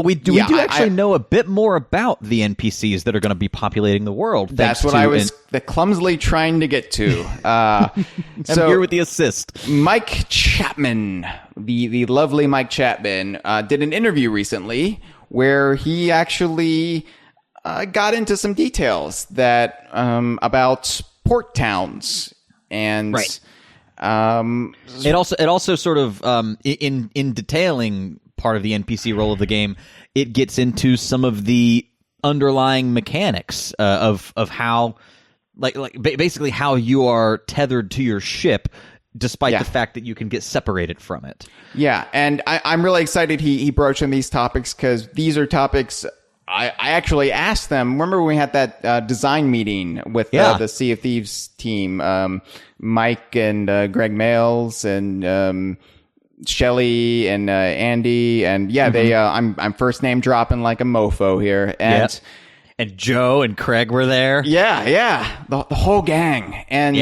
we do actually know a bit more about the NPCs that are going to be populating the world. That's what I was clumsily trying to get to. I'm here with the assist. Mike Chapman, the lovely Mike Chapman, did an interview recently where he actually got into some details that about port towns and. Right. It also sort of in detailing part of the NPC role of the game, it gets into some of the underlying mechanics of how basically how you are tethered to your ship despite the fact that you can get separated from it. Yeah, and I'm really excited he broached on these topics because these are topics I actually asked them. Remember when we had that design meeting with the Sea of Thieves team, Mike and Greg Males and Shelly and Andy, and they I'm first name dropping like a mofo here, and Joe and Craig were there. The whole gang, and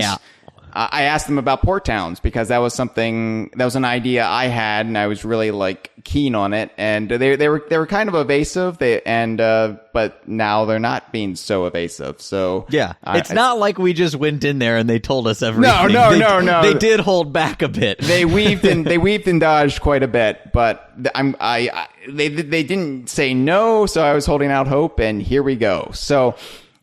I asked them about port towns because that was an idea I had, and I was really keen on it. And they were kind of evasive. But now they're not being so evasive. So it's not like we just went in there and they told us everything. No. They did hold back a bit. They weaved and dodged quite a bit, but they didn't say no. So I was holding out hope, and here we go. So.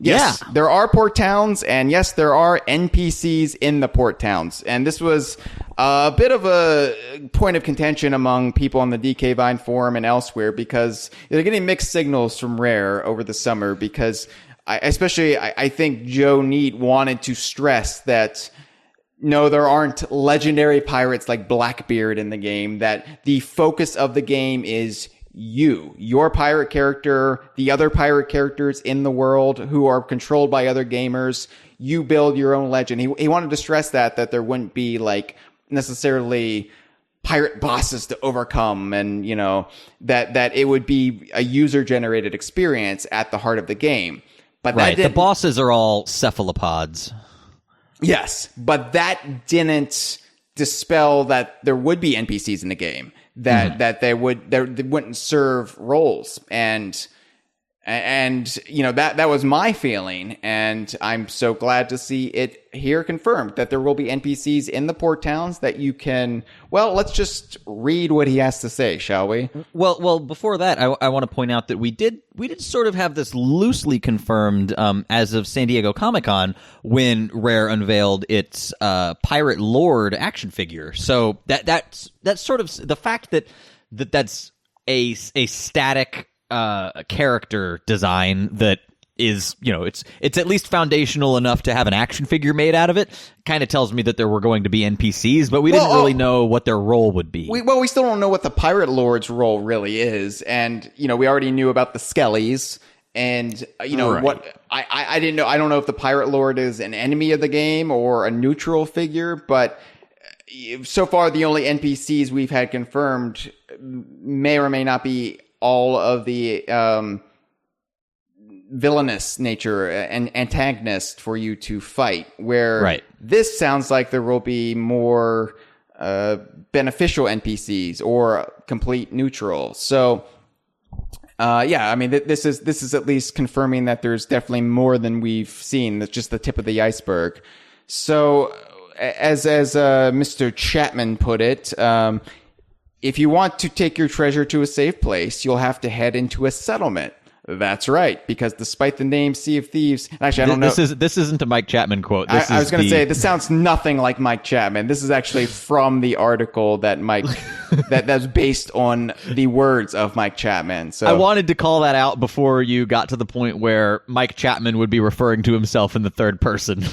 Yes, there are port towns, and yes, there are NPCs in the port towns. And this was a bit of a point of contention among people on the DK Vine forum and elsewhere because they're getting mixed signals from Rare over the summer because I think Joe Neat wanted to stress that no, there aren't legendary pirates like Blackbeard in the game, that the focus of the game is your pirate character, the other pirate characters in the world who are controlled by other gamers. You build your own legend. He wanted to stress that there wouldn't be necessarily pirate bosses to overcome, and that it would be a user generated experience at the heart of the game. But the bosses are all cephalopods. Yes, but that didn't dispel that there would be NPCs in the game, that they wouldn't serve roles, and that was my feeling, and I'm so glad to see it here confirmed that there will be NPCs in the port towns that you can. Well, let's just read what he has to say, shall we? Well, before that, I want to point out that we did sort of have this loosely confirmed as of San Diego Comic-Con when Rare unveiled its Pirate Lord action figure. So that's sort of the fact that's a static character design that is, it's at least foundational enough to have an action figure made out of it. Kind of tells me that there were going to be NPCs, but we didn't really know what their role would be. We still don't know what the Pirate Lord's role really is, and we already knew about the Skellies, and Right. what I didn't know. I don't know if the Pirate Lord is an enemy of the game or a neutral figure, but so far the only NPCs we've had confirmed may or may not be all of the villainous nature and antagonist for you to fight, where this sounds like there will be more beneficial NPCs or complete neutral. So I mean, this is at least confirming that there's definitely more than we've seen. That's just the tip of the iceberg. So as Mr. Chapman put it, if you want to take your treasure to a safe place, you'll have to head into a settlement. That's right, because despite the name Sea of Thieves, actually I don't know. This isn't a Mike Chapman quote. I was going to say this sounds nothing like Mike Chapman. This is actually from the article that Mike that's based on the words of Mike Chapman. So I wanted to call that out before you got to the point where Mike Chapman would be referring to himself in the third person.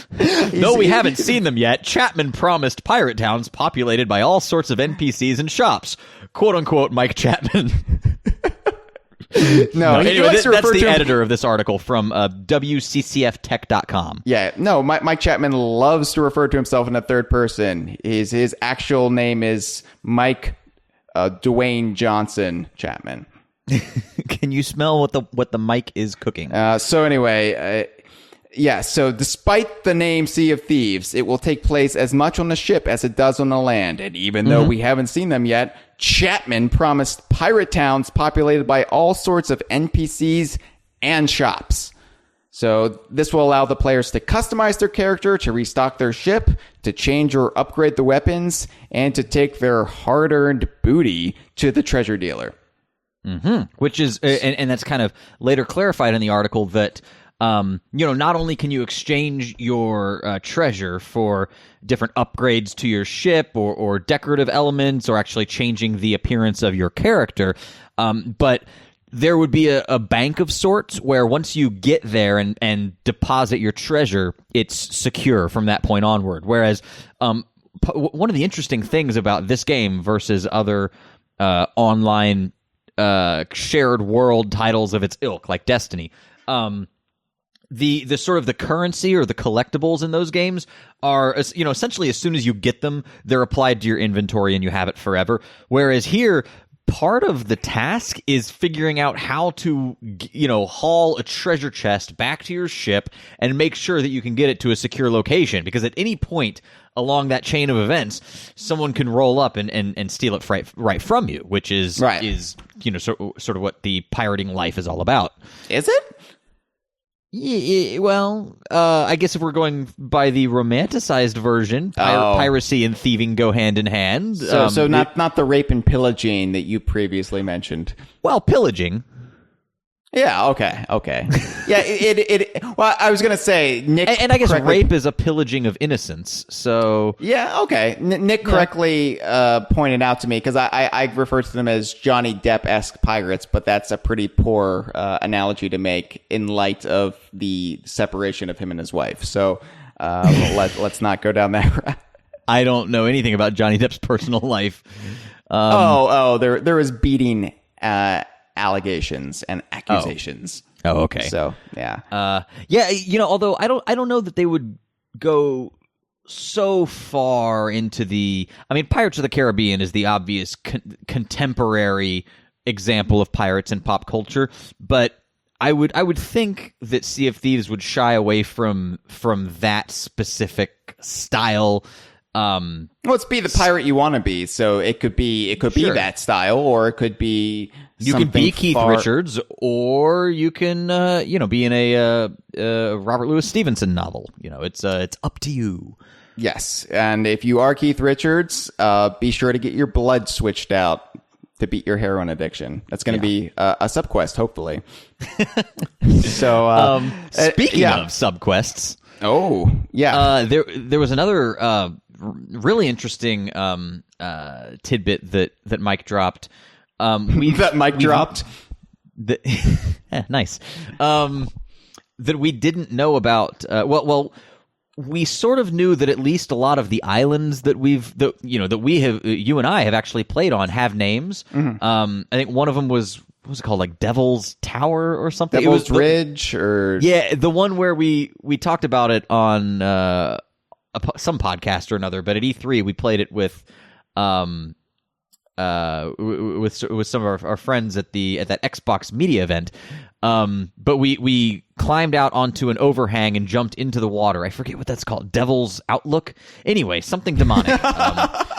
Though we haven't seen them yet, Chapman promised pirate towns populated by all sorts of NPCs and shops. Quote unquote Mike Chapman. No, anyway, that's the editor of this article from WCCFtech.com. Yeah, no, Mike Chapman loves to refer to himself in the third person. His actual name is Mike Dwayne Johnson Chapman. Can you smell what the mic is cooking? So anyway, so despite the name Sea of Thieves, it will take place as much on the ship as it does on the land. And even though we haven't seen them yet, Chapman promised pirate towns populated by all sorts of NPCs and shops. So this will allow the players to customize their character, to restock their ship, to change or upgrade the weapons, and to take their hard-earned booty to the treasure dealer. Which is, and that's kind of later clarified in the article that not only can you exchange your treasure for different upgrades to your ship or decorative elements or actually changing the appearance of your character, but there would be a bank of sorts where once you get there and deposit your treasure, it's secure from that point onward. Whereas one of the interesting things about this game versus other online shared world titles of its ilk, like Destiny, the sort of the currency or the collectibles in those games are, essentially as soon as you get them, they're applied to your inventory and you have it forever. Whereas here, part of the task is figuring out how to, haul a treasure chest back to your ship and make sure that you can get it to a secure location. Because at any point along that chain of events, someone can roll up and steal it right from you, which is sort of what the pirating life is all about. Is it? Yeah, well, I guess if we're going by the romanticized version, piracy and thieving go hand in hand. So not the rape and pillaging that you previously mentioned. Well, pillaging. Yeah. Okay. Yeah. Well, I was gonna say Nick, and I guess rape is a pillaging of innocence. So yeah. Okay. Nick correctly pointed out to me because I refer to them as Johnny Depp-esque pirates, but that's a pretty poor analogy to make in light of the separation of him and his wife. So let's not go down that route. I don't know anything about Johnny Depp's personal life. There was beating allegations and accusations. Oh, okay. So yeah, although I don't know that they would go so far into the. I mean, Pirates of the Caribbean is the obvious contemporary example of pirates in pop culture, but I would think that Sea of Thieves would shy away from that specific style. Well, it's be the pirate you want to be, so it could be Sure. that style, or it could be You can be Keith Richards, or you can be in a Robert Louis Stevenson novel. It's up to you. Yes, and if you are Keith Richards, be sure to get your blood switched out to beat your heroin addiction. That's going to be a subquest, hopefully. So, speaking of subquests, oh yeah, there was another really interesting tidbit that Mike dropped. That Mike dropped. Nice. That we didn't know about. Well, we sort of knew that at least a lot of the islands that you and I have actually played on have names. Mm-hmm. I think one of them was, what was it called, like Devil's Tower or something? Devil's Ridge, or the one where we talked about it on some podcast or another. But at E3 we played it with some of our friends at that Xbox media event. But we climbed out onto an overhang and jumped into the water. I forget what that's called. Devil's Outlook? Anyway, something demonic. At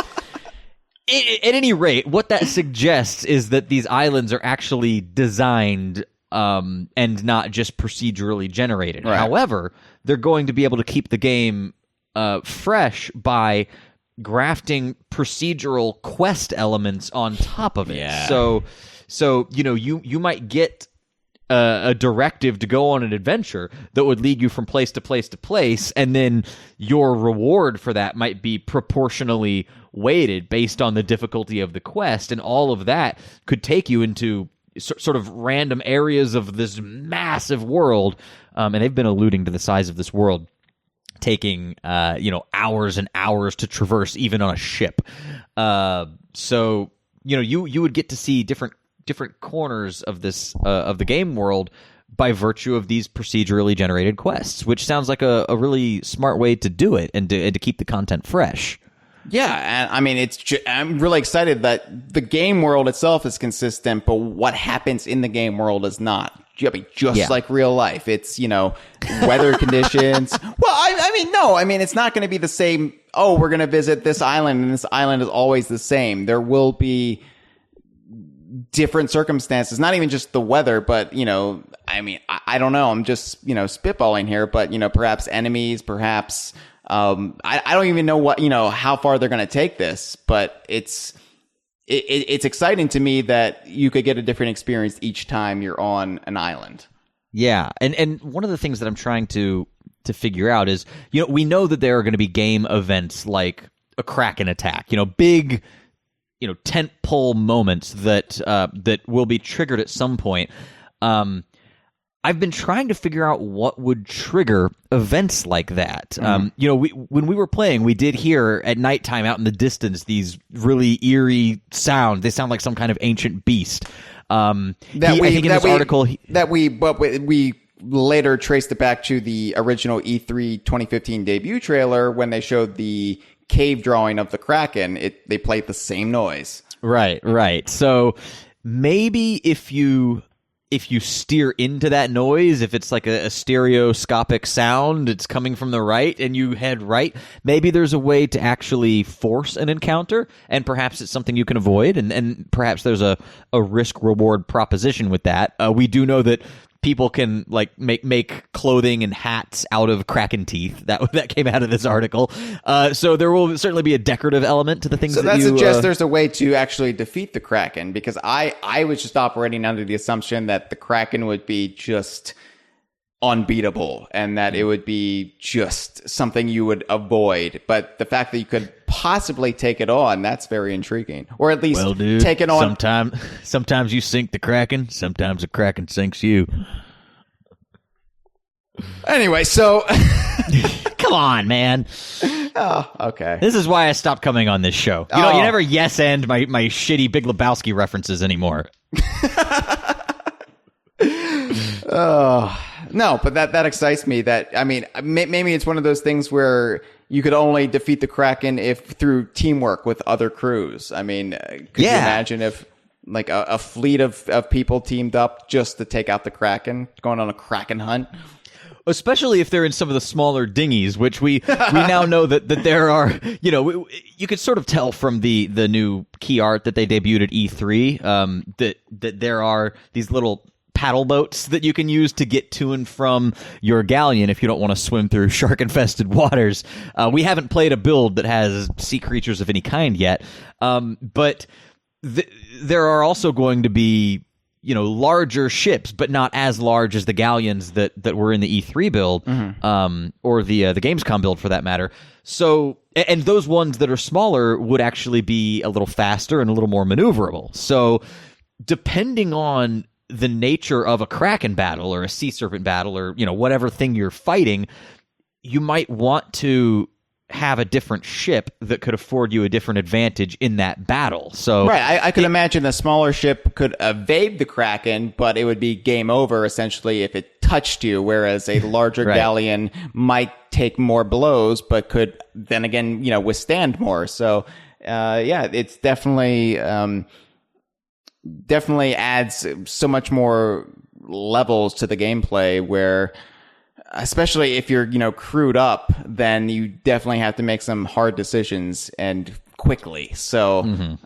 any rate, what that suggests is that these islands are actually designed and not just procedurally generated. Right. However, they're going to be able to keep the game fresh by grafting procedural quest elements on top of it. Yeah. So you might get a directive to go on an adventure that would lead you from place to place to place, and then your reward for that might be proportionally weighted based on the difficulty of the quest, and all of that could take you into sort of random areas of this massive world. And they've been alluding to the size of this world taking hours and hours to traverse, even on a ship. So you would get to see different corners of this of the game world by virtue of these procedurally generated quests, which sounds like a really smart way to do it and to keep the content fresh. Yeah, and I mean, I'm really excited that the game world itself is consistent, but what happens in the game world is not. Just like real life. It's, weather conditions. Well, I mean, it's not going to be the same. Oh, we're going to visit this island, and this island is always the same. There will be different circumstances, not even just the weather, but, I don't know. I'm just, spitballing here, but, perhaps enemies, perhaps, I don't even know what, how far they're going to take this, but it's exciting to me that you could get a different experience each time you're on an island. Yeah. And one of the things that I'm trying to figure out is, we know that there are going to be game events like a Kraken attack, big, tent pole moments that will be triggered at some point. I've been trying to figure out what would trigger events like that. Mm-hmm. When we were playing, we did hear at nighttime out in the distance these really eerie sounds. They sound like some kind of ancient beast. We later traced it back to the original E3 2015 debut trailer when they showed the cave drawing of the Kraken. They played the same noise. Right. So maybe if you steer into that noise, if it's like a stereoscopic sound, it's coming from the right and you head right, maybe there's a way to actually force an encounter, and perhaps it's something you can avoid, and perhaps there's a risk-reward proposition with that. We do know that people can make clothing and hats out of Kraken teeth. That came out of this article. So there will certainly be a decorative element to the things. So that suggests there's a way to actually defeat the Kraken, because I was just operating under the assumption that the Kraken would be just unbeatable and that it would be just something you would avoid. But the fact that you could possibly take it on, that's very intriguing. Or at least take it on. Sometimes you sink the Kraken, sometimes the Kraken sinks you. Anyway, so come on, man. Oh, okay. This is why I stopped coming on this show. You never yes-end my shitty Big Lebowski references anymore. No, but that excites me. Maybe it's one of those things where you could only defeat the Kraken if through teamwork with other crews. Could you imagine if like a fleet of people teamed up just to take out the Kraken, going on a Kraken hunt. Especially if they're in some of the smaller dinghies, which we now know that there are, you could sort of tell from the new key art that they debuted at E3, that there are these little paddle boats that you can use to get to and from your galleon if you don't want to swim through shark-infested waters. We haven't played a build that has sea creatures of any kind yet, but there are also going to be larger ships, but not as large as the galleons that were in the E3 build, or the Gamescom build for that matter. So, and those ones that are smaller would actually be a little faster and a little more maneuverable. So, depending on the nature of a Kraken battle or a Sea Serpent battle or whatever thing you're fighting, you might want to have a different ship that could afford you a different advantage in that battle. So right, I could imagine a smaller ship could evade the Kraken, but it would be game over essentially if it touched you, whereas a larger galleon might take more blows, but could then again, withstand more. So it's definitely adds so much more levels to the gameplay where, especially if you're, crewed up, then you definitely have to make some hard decisions and quickly. So,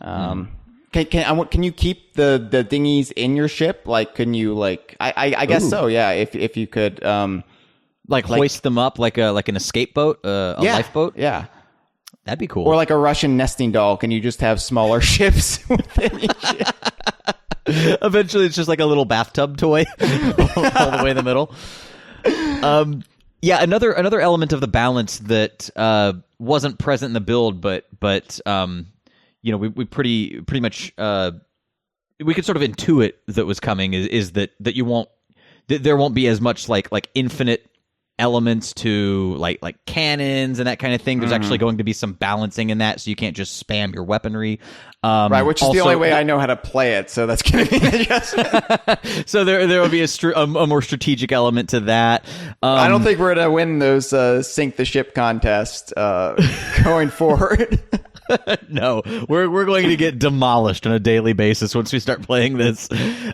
can you keep the dinghies in your ship? Like, can you I guess so. Yeah. If you could, hoist them up like an escape boat, a lifeboat. Yeah. That'd be cool. Or like a Russian nesting doll. Can you just have smaller ships within each ship? Eventually it's just like a little bathtub toy all the way in the middle. Another element of the balance that wasn't present in the build, but we pretty much we could sort of intuit that was coming is that you won't there won't be as much like infinite elements to like cannons and that kind of thing. There's actually going to be some balancing in that, so you can't just spam your weaponry. Right, which is also the only way I know how to play it, so that's going to be an adjustment. So there will be a more strategic element to that. I don't think we're going to win those sink the ship contests going forward. No, we're going to get demolished on a daily basis once we start playing this.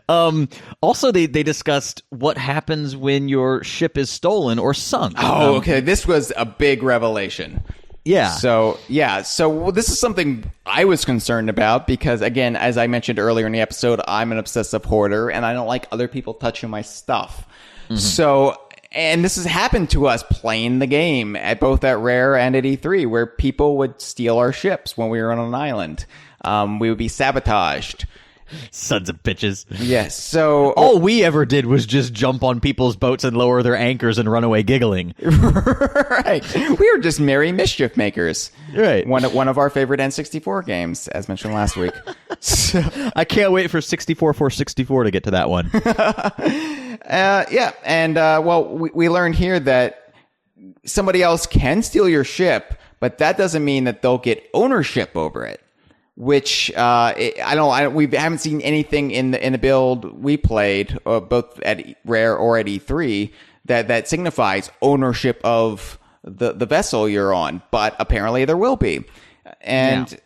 Also, they discussed what happens when your ship is stolen or sunk. Oh, okay. This was a big revelation. Yeah. So this is something I was concerned about because, again, as I mentioned earlier in the episode, I'm an obsessive hoarder and I don't like other people touching my stuff. So, and this has happened to us playing the game at both at Rare and at E3, where people would steal our ships when we were on an island. We would be sabotaged. Sons of bitches. Yes. So all we ever did was just jump on people's boats and lower their anchors and run away giggling. Right. We were just merry mischief makers. Right. One of our favorite N64 games, as mentioned last week. So, I can't wait for 64 to get to that one. We learned here that somebody else can steal your ship, but that doesn't mean that they'll get ownership over it. Which we haven't seen anything in the build we played, both at Rare or at E3, that signifies ownership of the vessel you're on. But apparently there will be, and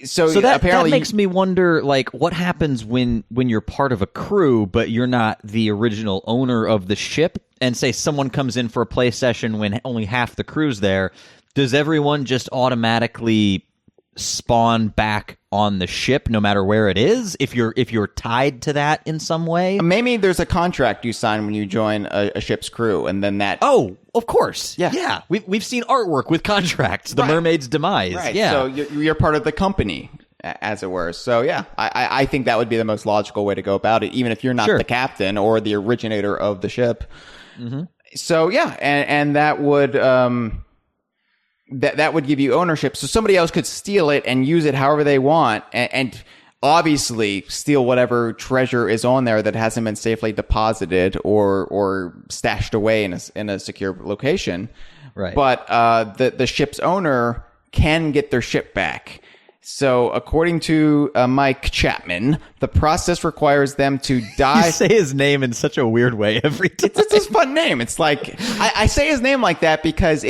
so that makes me wonder, like, what happens when you're part of a crew, but you're not the original owner of the ship, and say someone comes in for a play session when only half the crew's there. Does everyone just automatically spawn back on the ship no matter where it is if you're tied to that in some way? Maybe there's a contract you sign when you join a ship's crew, and then that... Oh, of course. Yeah. We've seen artwork with contracts. The Mermaid's Demise. Right. Yeah. So you're part of the company, as it were. So yeah, I think that would be the most logical way to go about it, even if you're not the captain or the originator of the ship. So yeah, and that would... That would give you ownership, so somebody else could steal it and use it however they want, and obviously steal whatever treasure is on there that hasn't been safely deposited or stashed away in a secure location. Right. But the ship's owner can get their ship back. So, according to Mike Chapman, the process requires them to die. You say his name in such a weird way every time. It's a fun name. It's like I say his name like that because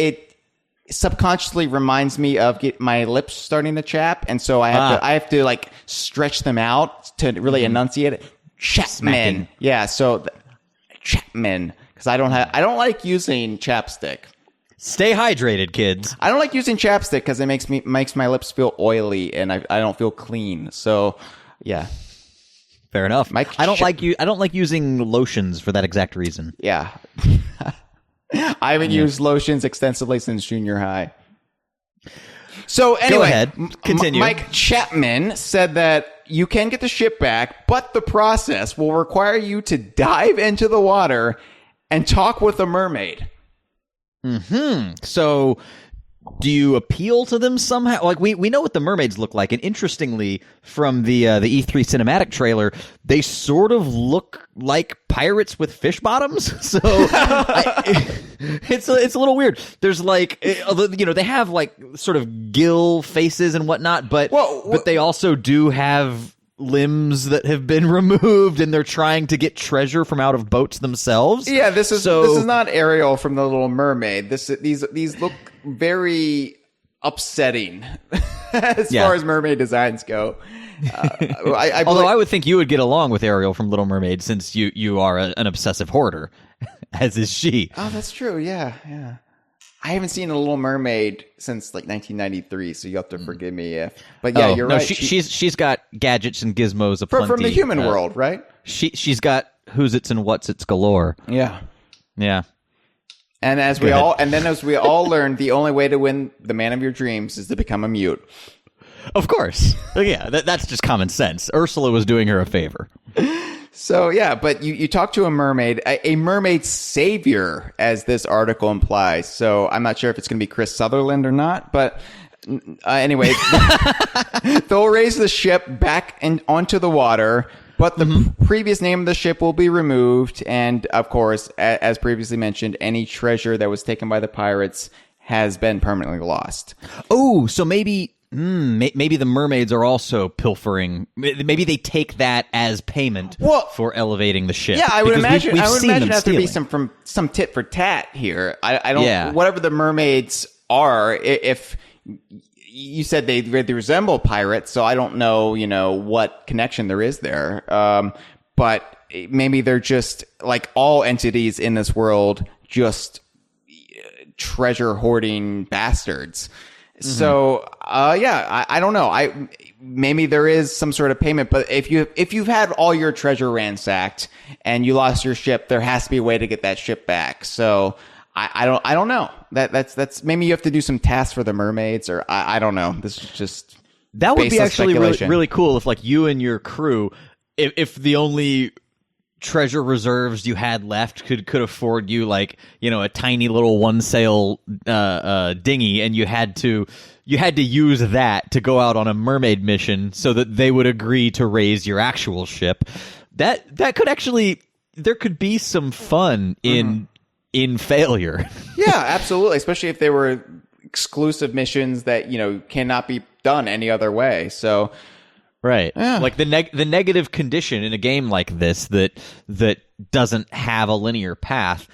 subconsciously reminds me of my lips starting to chap, and so I have to like stretch them out to really enunciate it. Chapman, yeah. So Chapman, because I don't like using chapstick. Stay hydrated, kids. I don't like using chapstick because it makes my lips feel oily, and I don't feel clean. So, yeah. Fair enough. I don't like using lotions for that exact reason. Yeah. I haven't used lotions extensively since junior high. So anyway, go ahead. Continue. Mike Chapman said that you can get the ship back, but the process will require you to dive into the water and talk with a mermaid. So do you appeal to them somehow? Like we know what the mermaids look like, and interestingly, from the E3 cinematic trailer, they sort of look like pirates with fish bottoms. So it's a little weird. There's like, they have like sort of gill faces and whatnot, but they also do have limbs that have been removed, and they're trying to get treasure from out of boats themselves. Yeah, this is not Ariel from The Little Mermaid. These look very upsetting as far as mermaid designs go. Although I would think you would get along with Ariel from Little Mermaid, since you are an obsessive hoarder, as is she. Oh, that's true. Yeah. I haven't seen a Little Mermaid since like 1993, so you have to forgive me but yeah, you're right. She's got gadgets and gizmos aplenty from the human world, right? She's got who's its and what's its galore. Yeah. And And as we all learned, the only way to win the man of your dreams is to become a mute. Of course. Yeah, that's just common sense. Ursula was doing her a favor. So, yeah, but you talk to a mermaid, a mermaid savior, as this article implies. So I'm not sure if it's going to be Chris Sutherland or not, but anyway, they'll raise the ship back onto the water, but the previous name of the ship will be removed. And, of course, as previously mentioned, any treasure that was taken by the pirates has been permanently lost. Oh, so maybe the mermaids are also pilfering. Maybe they take that as payment for elevating the ship. Yeah, I would imagine. We've I would seen imagine them there to be stealing. some tit for tat here. I don't. Whatever the mermaids are, if you said they resemble pirates, so I don't know. What connection there is there. But maybe they're just like all entities in this world, just treasure hoarding bastards. So, I don't know. Maybe there is some sort of payment, but if you've had all your treasure ransacked and you lost your ship, there has to be a way to get that ship back. So I don't know. That's maybe you have to do some tasks for the mermaids, or I don't know. This is just that would be actually really cool if like you and your crew, if the only treasure reserves you had left could afford you like a tiny little one sail dinghy, and you had to use that to go out on a mermaid mission so that they would agree to raise your actual ship. That could actually, there could be some fun in failure. Yeah, absolutely, especially if they were exclusive missions that cannot be done any other way. So right. Yeah. Like the negative condition in a game like this that doesn't have a linear path,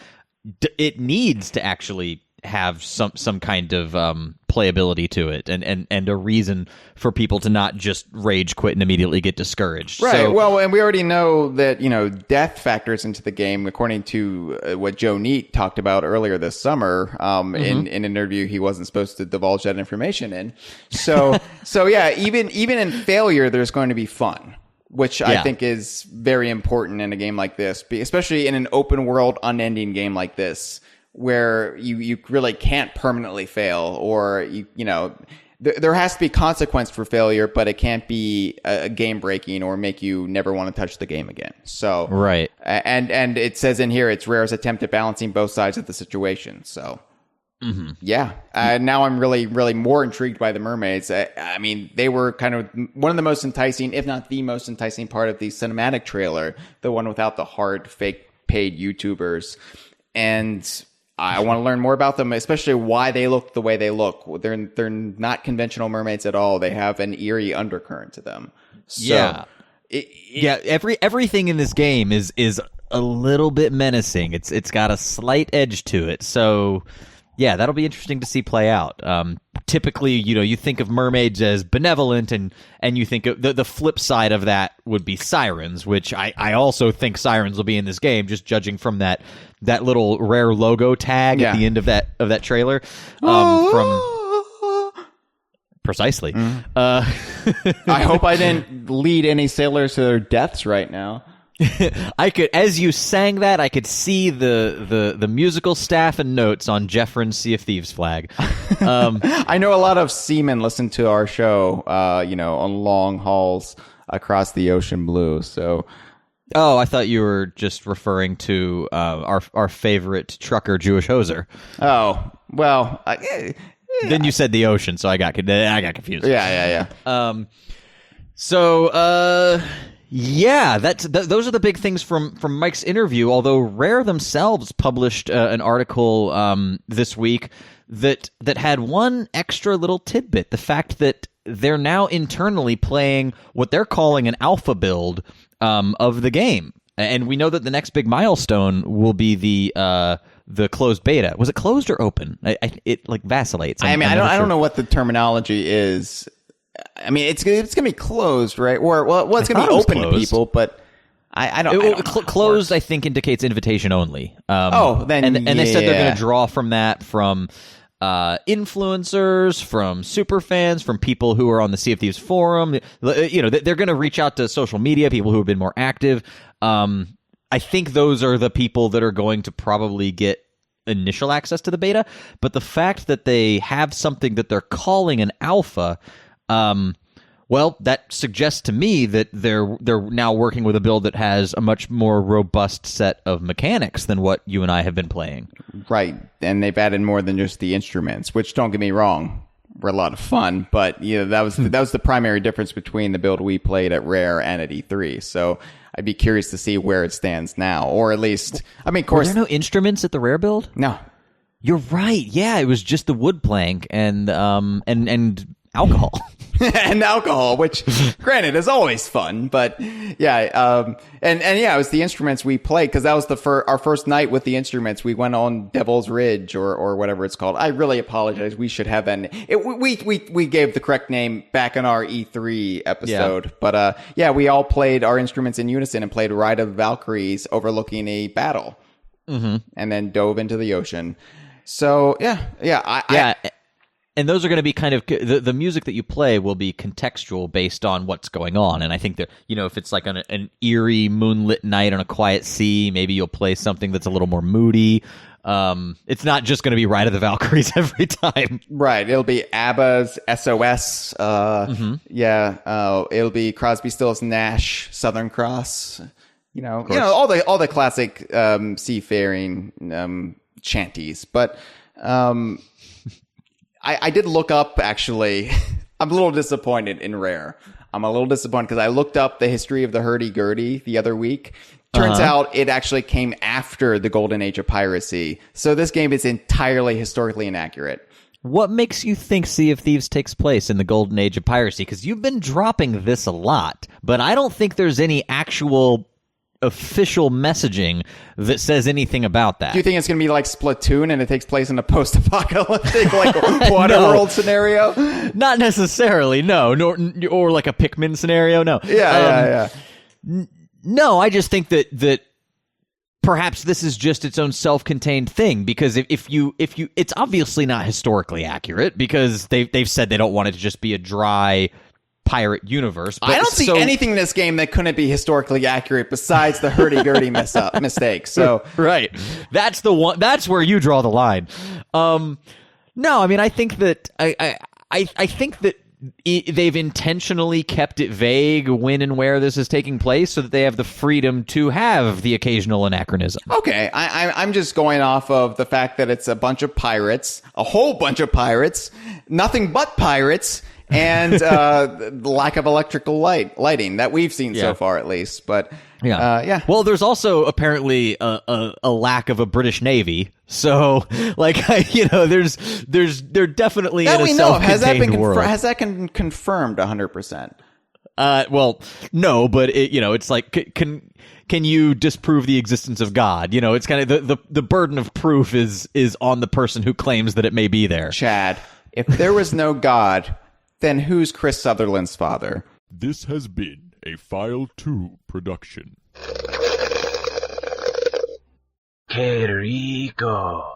it needs to actually have some kind of playability to it, and a reason for people to not just rage quit and immediately get discouraged. Right. So, well, and we already know that death factors into the game, according to what Joe Neate talked about earlier this summer in an interview he wasn't supposed to divulge that information in. So yeah, even in failure, there's going to be fun, which I think is very important in a game like this, especially in an open world, unending game like this, where you really can't permanently fail, or there has to be consequence for failure, but it can't be a game breaking or make you never want to touch the game again. So right, and it says in here it's Rare's attempt at balancing both sides of the situation. So yeah, now I'm really more intrigued by the mermaids. I mean, they were kind of one of the most enticing, if not the most enticing part of the cinematic trailer, the one without the hard fake paid YouTubers. And I want to learn more about them, especially why they look the way they look. They're not conventional mermaids at all. They have an eerie undercurrent to them. So, everything in this game is a little bit menacing. It's got a slight edge to it. So Yeah, that'll be interesting to see play out. Typically, you think of mermaids as benevolent, and you think of the flip side of that would be sirens, which I also think sirens will be in this game, just judging from that little rare logo tag at the end of that trailer. From precisely. I hope I didn't lead any sailors to their deaths right now. I could, as you sang that, I could see the musical staff and notes on Jeffrin's Sea of Thieves flag. I know a lot of seamen listen to our show, on long hauls across the ocean blue. So, I thought you were just referring to our favorite trucker, Jewish Hoser. Oh, well, then you said the ocean, so I got confused. Yeah. Yeah, those are the big things from Mike's interview, although Rare themselves published an article this week that had one extra little tidbit, the fact that they're now internally playing what they're calling an alpha build of the game. And we know that the next big milestone will be the closed beta. Was it closed or open? It like vacillates. I don't know what the terminology is. I mean, it's gonna be closed, right? Or it's gonna be open to people, but I don't. Closed, I think, indicates invitation only. Then and they said they're gonna draw from influencers, from super fans, from people who are on the Sea of Thieves forum. They're gonna reach out to social media, people who have been more active. I think those are the people that are going to probably get initial access to the beta. But the fact that they have something that they're calling an alpha. That suggests to me that they're now working with a build that has a much more robust set of mechanics than what you and I have been playing. Right, and they've added more than just the instruments, which, don't get me wrong, were a lot of fun, but that was the primary difference between the build we played at Rare and at E3. So I'd be curious to see where it stands now, or at least, of course, were there no instruments at the Rare build? No, you're right. Yeah, it was just the wood plank and alcohol. And alcohol, which granted is always fun, but it was the instruments we played, because that was our first night with the instruments. We went on Devil's Ridge or whatever it's called. I really apologize. We should have that. We gave the correct name back in our E3 episode, but we all played our instruments in unison and played Ride of the Valkyries overlooking a battle, and then dove into the ocean. So and those are going to be kind of the music that you play will be contextual based on what's going on. And I think that, if it's like an eerie moonlit night on a quiet sea, maybe you'll play something that's a little more moody. It's not just going to be Ride of the Valkyries every time. Right. It'll be ABBA's SOS. It'll be Crosby, Stills, Nash, Southern Cross. All the classic seafaring chanties. But I did look up, actually. I'm a little disappointed in Rare. I'm a little disappointed because I looked up the history of the hurdy-gurdy the other week. Turns out it actually came after the golden age of piracy. So this game is entirely historically inaccurate. What makes you think Sea of Thieves takes place in the golden age of piracy? Because you've been dropping this a lot, but I don't think there's any actual official messaging that says anything about that. Do you think it's going to be like Splatoon and it takes place in a post-apocalyptic Waterworld scenario? Not necessarily, no. Or like a Pikmin scenario, no. Yeah. No, I just think that perhaps this is just its own self-contained thing, because if you it's obviously not historically accurate, because they've said they don't want it to just be a dry pirate universe. But I don't see anything in this game that couldn't be historically accurate besides the hurdy-gurdy mistake. So right, that's the one. That's where you draw the line. No, I think that I think that they've intentionally kept it vague when and where this is taking place, so that they have the freedom to have the occasional anachronism. Okay, I'm just going off of the fact that it's a bunch of pirates, a whole bunch of pirates, nothing but pirates. And the lack of electrical lighting that we've seen so far, at least. But well, there's also apparently a lack of a British Navy. So, there's definitely that in a we know. Has that been confirmed 100%? Well, no, but it's like, can you disprove the existence of God? It's kind of the burden of proof is on the person who claims that it may be there. Chad, if there was no God, then who's Chris Sutherland's father? This has been a File 2 production. Que rico.